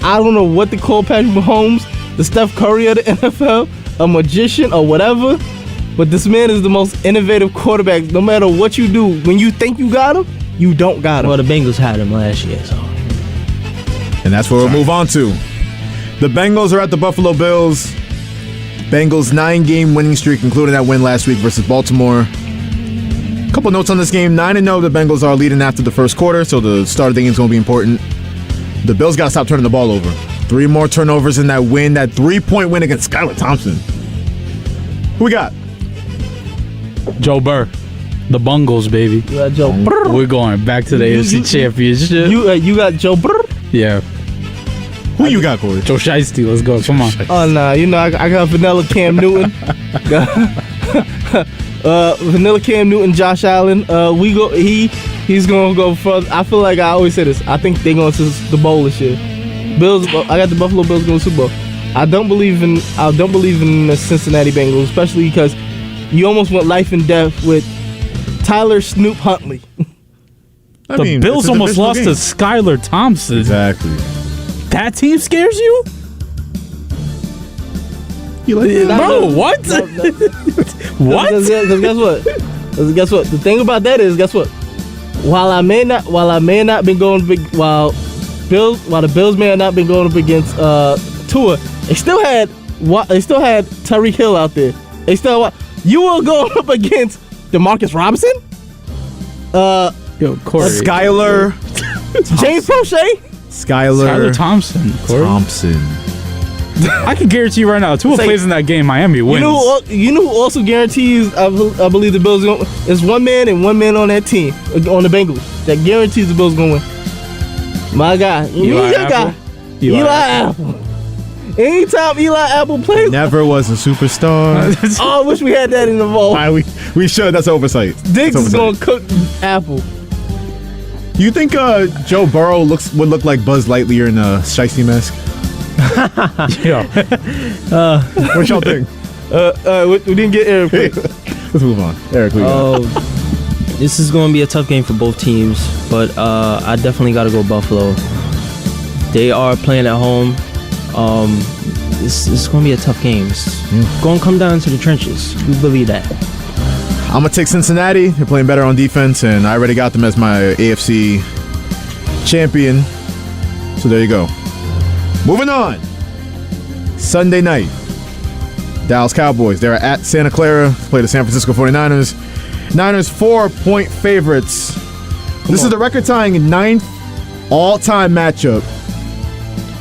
I don't know what to call Patrick Mahomes, the Steph Curry of the NFL, a magician or whatever. But this man is the most innovative quarterback. No matter what you do, when you think you got him, you don't got him. Well, the Bengals had him last year, so. And that's where we'll move on to. The Bengals are at the Buffalo Bills. Bengals 9-game winning streak, including that win last week versus Baltimore. Couple notes on this game. 9-0, the Bengals are leading after the first quarter, so the start of the game is going to be important. The Bills got to stop turning the ball over. 3 more turnovers in that win, that 3-point win against Skylar Thompson. Who we got? Joe Burr. The Bungles, baby. You got Joe Burr. We're going back to the AFC Championship. You got Joe Burr. Yeah. Who you got, Corey? Joe Shiesty, let's go. Come on. Oh nah, you know I got vanilla Cam Newton. Vanilla Cam Newton, Josh Allen. He's gonna go further. I feel like I always say this. I think they're going to the bowl this year. Bills. I got the Buffalo Bills going to Super Bowl. I don't believe in the Cincinnati Bengals, especially because you almost went life and death with Tyler Snoop Huntley. The Bills almost lost to Skylar Thompson. Exactly. That team scares you? You like that? Bro, what? What? Because guess what? The thing about that is, guess what? While I may not been going big, while the Bills may have not been going up against Tua, they still had Tyreek Hill out there. They still you were going up against DeMarcus Robinson, Yo, Corey. Skylar James Prochet. Skylar Thompson. Corey. I can guarantee you right now, Tua Say- plays in that game, Miami wins. You know who also guarantees? I believe the Bills gonna. It's one man and one man on that team on the Bengals that guarantees the Bills gonna win. My guy, Eli your guy, Apple? Eli Apple. Anytime Eli Apple plays, never was a superstar. oh, I wish we had that in the vault. We should. That's oversight. Diggs That's is gonna oversight. cook Apple. You think Joe Burrow would look like Buzz Lightyear in a shiesty mask? Yeah. What y'all think? We didn't get Eric. Let's move on. Eric, we got. This is going to be a tough game for both teams, but I definitely got to go Buffalo. They are playing at home. This is going to be a tough game. It's going to come down to the trenches. We believe that. I'm going to take Cincinnati. They're playing better on defense, and I already got them as my AFC champion. So there you go. Moving on. Sunday night. Dallas Cowboys. They're at Santa Clara. Play the San Francisco 49ers. Niners 4-point favorites. This is the record-tying 9th all-time matchup.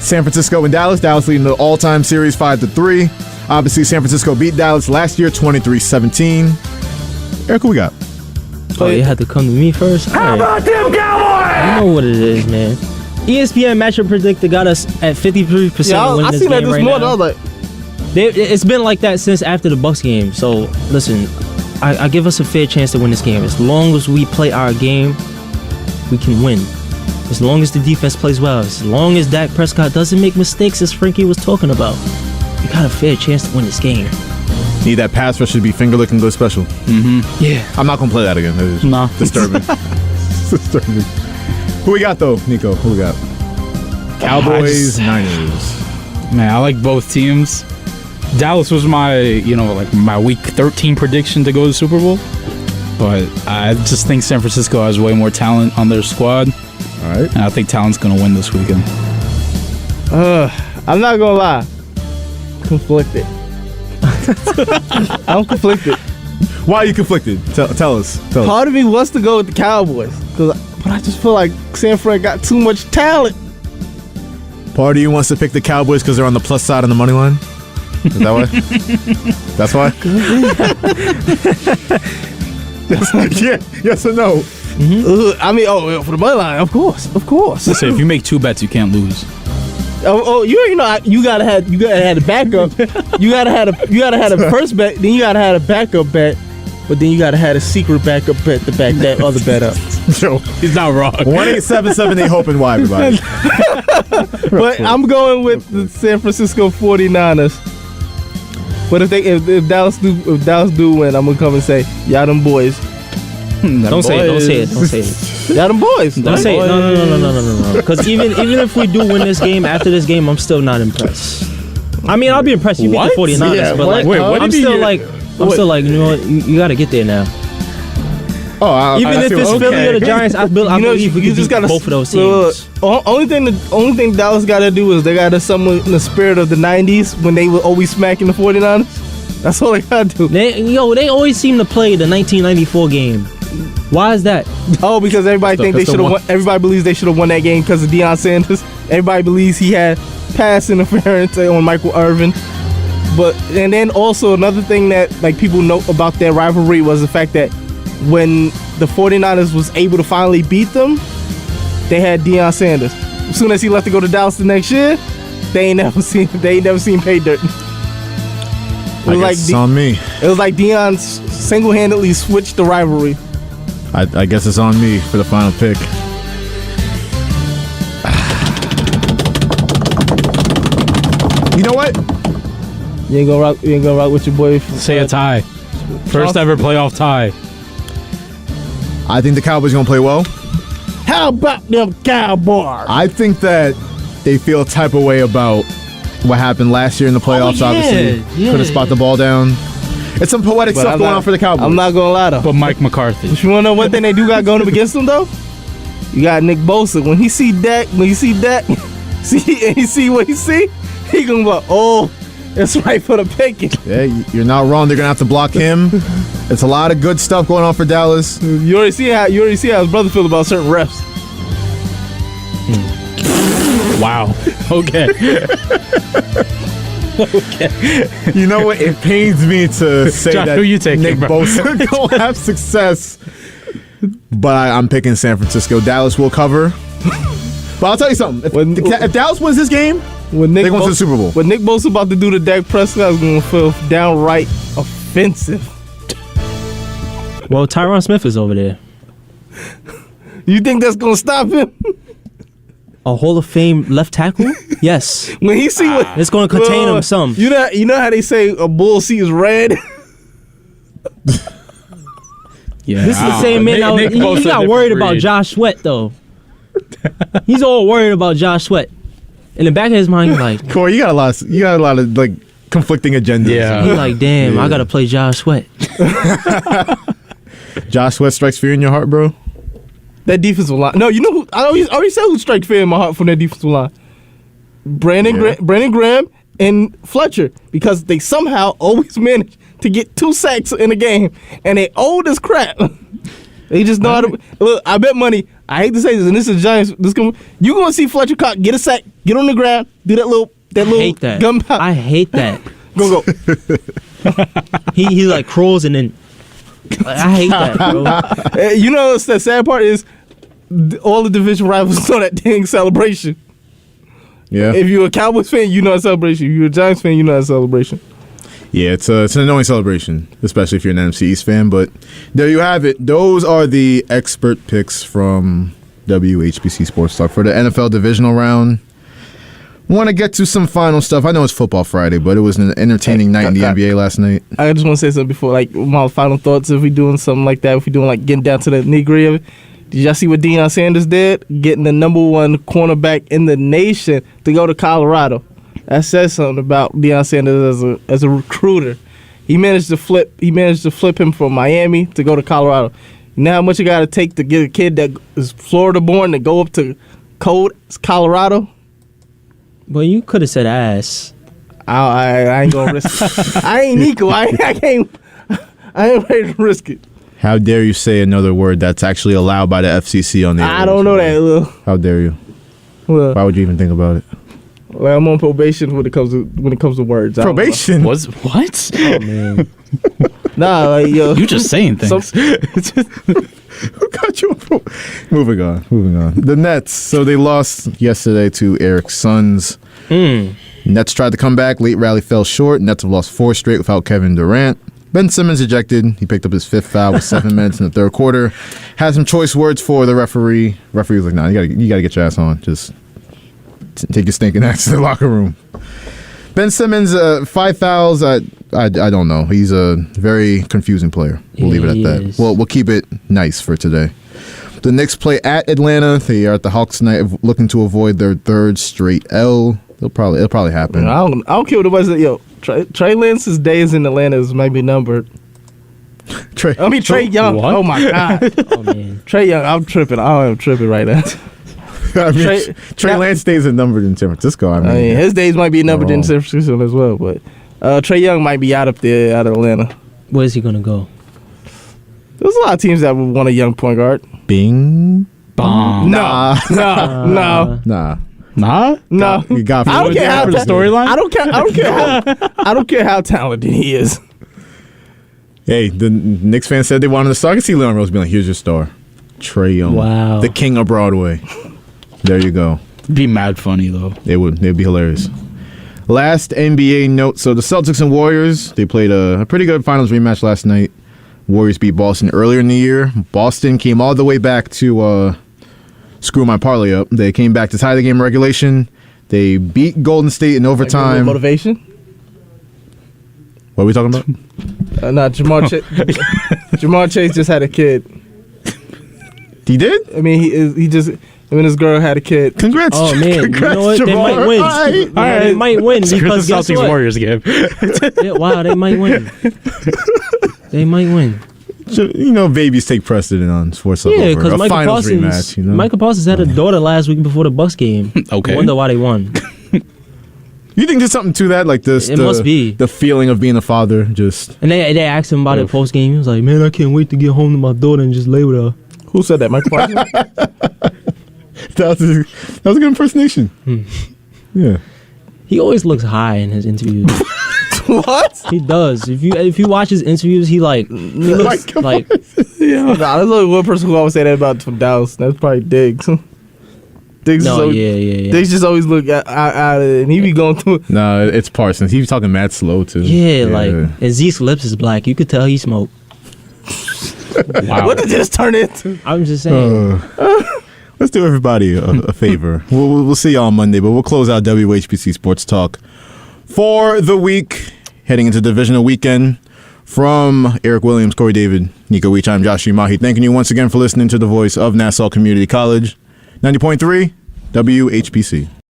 San Francisco and Dallas. Dallas leading the all-time series 5-3. Obviously, San Francisco beat Dallas last year 23-17. Eric, who we got? Oh, you had to come to me first? How about them Cowboys? You know what it is, man. ESPN Matchup Predictor got us at 53% Yeah, to win I this seen that game this right morning. I now. was like, It's been like that since after the Bucs game. So, listen, I give us a fair chance to win this game. As long as we play our game, we can win. As long as the defense plays well. As long as Dak Prescott doesn't make mistakes, as Frankie was talking about. We got a fair chance to win this game. Need that pass rush to be finger looking good special. Yeah. I'm not gonna play that again. It's No. disturbing. It's disturbing. Who we got though, Nico? Who we got? Cowboys, Niners. Man, I like both teams. Dallas was my, my week 13 prediction to go to the Super Bowl. But I just think San Francisco has way more talent on their squad. All right. And I think talent's going to win this weekend. I'm not gonna lie. Conflicted. I'm conflicted. Why are you conflicted? Tell us. Part of me wants to go with the Cowboys, but I just feel like San Fran got too much talent. Part of you wants to pick the Cowboys because they're on the plus side on the money line? Is that why? That's why? Yes or no? I mean, for the money line, of course. So if you make 2 bets, you can't lose. You gotta have a backup. you gotta have a first bet, then you gotta have a backup bet, but then you gotta have a secret backup bet to back that other bet up. Joe, he's not wrong. 1-877-8 hope and why, everybody. But I'm going with the San Francisco 49ers. But if Dallas do win, I'm gonna come and say, y'all them boys. Don't say it. Y'all them boys. Don't say it. No. Because even if we do win this game, after this game, I'm still not impressed. I mean, I'll be impressed. You beat the 49ers, but I'm still like, you know what? You got to get there now. Even if it's Philly or the Giants, I believe we can beat both of those teams. Only thing Dallas got to do is they got to summon in the spirit of the 90s when they were always smacking the 49ers. That's all they got to do. They always seem to play the 1994 game. Why is that? Oh, because everybody think they should have won. Everybody believes they should have won that game because of Deion Sanders. Everybody believes he had pass interference on Michael Irvin. And then also another thing that people know about their rivalry was the fact that when the 49ers was able to finally beat them, they had Deion Sanders. As soon as he left to go to Dallas the next year, they ain't never seen pay dirt. It's on me. It was like Deion single-handedly switched the rivalry. I guess it's on me for the final pick. You know what? You ain't gonna rock with your boy. Say a tie. First ever playoff tie. I think the Cowboys gonna play well. How about them Cowboys? I think that they feel a type of way about what happened last year in the playoffs. Obviously, couldn't spot the ball down. It's some poetic stuff going on for the Cowboys. I'm not gonna lie though. But Mike McCarthy. But you wanna know one thing they do got going up against them though? You got Nick Bosa. When he see Dak, he see what he see, he gonna go, oh, it's right for the picking. Yeah, you're not wrong. They're gonna have to block him. It's a lot of good stuff going on for Dallas. You already see how his brother feel about certain refs. Wow. Okay. Okay. You know what? It pains me to say Josh, that who you taking, Nick bro? Bosa don't have success, but I'm picking San Francisco. Dallas will cover. But I'll tell you something. If Dallas wins this game, they're going to the Super Bowl. What Nick Bosa about to do to Dak Prescott is going to feel downright offensive. Well, Tyron Smith is over there. You think that's going to stop him? A Hall of Fame left tackle? Yes. When he see what it's going to contain him some. You know how they say a bull sees red? Yeah. This is the same man. He got worried about Josh Sweat though. He's all worried about Josh Sweat. In the back of his mind, he's like, Corey, you got a lot of like conflicting agendas. Yeah. He's like, damn, I gotta play Josh Sweat. Josh Sweat strikes fear in your heart, bro. That defensive line. No, you know who? I already said who strikes fear in my heart from that defensive line. Brandon Graham and Fletcher, because they somehow always manage to get 2 sacks in a game, and they old as crap. They just know how to look. I bet money. I hate to say this, and this is Giants. You gonna see Fletcher Cox get a sack, get on the ground, do that little hate that. gun pop. I hate that. Go. he like crawls and then. I hate that, bro. You know the sad part is all the division rivals know that dang celebration. Yeah. If you're a Cowboys fan, you know that celebration. If you're a Giants fan, you know that celebration. Yeah, it's an annoying celebration, especially if you're an NFC East fan. But there you have it. Those are the expert picks from WHPC Sports Talk for the NFL Divisional round. Want to get to some final stuff. I know it's Football Friday, but it was an entertaining night in the NBA last night. I just want to say something before, like, my final thoughts. If we doing something like that, if we doing, like, getting down to the nitty-gritty of it, did y'all see what Deion Sanders did? Getting the number one cornerback in the nation to go to Colorado. That says something about Deion Sanders as a recruiter. He managed to flip him from Miami to go to Colorado. You know how much you got to take to get a kid that is Florida born to go up to cold Colorado? Well, you could have said ass. I ain't gonna risk it. I ain't Nico. I ain't ready to risk it. How dare you say another word that's actually allowed by the FCC on the air? I don't know that, Lil. How dare you? Well, why would you even think about it? Well, I'm on probation when it comes to words. Probation? What? Oh, man. Nah, like, yo. You just saying things. Who got you? Moving on. The Nets. So they lost yesterday to Eric's Suns. Nets tried to come back. Late rally fell short. Nets have lost 4 straight without Kevin Durant. Ben Simmons ejected. He picked up his 5th foul with 7 minutes in the third quarter. Had some choice words for the referee. Referee was like, "Nah, you gotta get your ass on. Just take your stinking ass to the locker room." Ben Simmons, 5 fouls. I don't know. He's a very confusing player. We'll leave it at that. Well, we'll keep it nice for today. The Knicks play at Atlanta. They are at the Hawks tonight, looking to avoid their 3rd straight L. It'll probably happen. I don't care what it was. Yo, Trey Lance's days in Atlanta might be numbered. Trey Young. What? Oh my God. Oh man, Trey Young. I'm tripping right now. I mean, Trey Lance stays numbered in San Francisco. I mean, his days might be numbered in San Francisco as well. But Trey Young might be out of Atlanta. Where's he gonna go? There's a lot of teams that would want a young point guard. Bing bong. No. You got I don't care how for the storyline. I don't care how talented he is. Hey, the Knicks fans said they wanted to star. I can see Leon Rose being like, "Here's your star, Trey Young, Wow, the king of Broadway." There you go. Be mad funny though. It'd be hilarious. Last NBA note. So the Celtics and Warriors, they played a pretty good finals rematch last night. Warriors beat Boston earlier in the year. Boston came all the way back to screw my parlay up. They came back to tie the game in regulation. They beat Golden State in overtime. Motivation? What are we talking about? Jamar Chase just had a kid. He did? I mean, his girl had a kid. Congrats. Oh man, Congrats, you know what? Jamar. They might win. All right. They might win Screw because the guess Celtics what? Warriors game. Yeah, wow, they might win. They might win. You know, babies take precedent on sports. Yeah, because a Michael finals Parsons. rematch. You know? Michael Parsons had a daughter last week before the Bucks game. Okay. I wonder why they won. You think there's something to that, like this? It must be the feeling of being a father. Just and they asked him about it post game. He was like, "Man, I can't wait to get home to my daughter and just lay with her." Who said that? Michael Parsons? that was a good impersonation. Yeah. He always looks high in his interviews. What? He does. If you watch his interviews, he looks like Yeah. Nah, there's only one person who always say that about from Dallas. That's probably Diggs. Diggs Diggs just always look out of it, and he be going through. No, it's Parsons. He was talking mad slow too. Yeah, like and Zeke's lips is black. You could tell he smoked. Wow. What did this turn into? I'm just saying. Let's do everybody a favor. We'll see y'all on Monday, but we'll close out WHPC Sports Talk for the week, heading into Divisional weekend. From Eric Williams, Corey David, Nico Weech, I'm Josh Mahi. Thanking you once again for listening to the voice of Nassau Community College. 90.3 WHPC.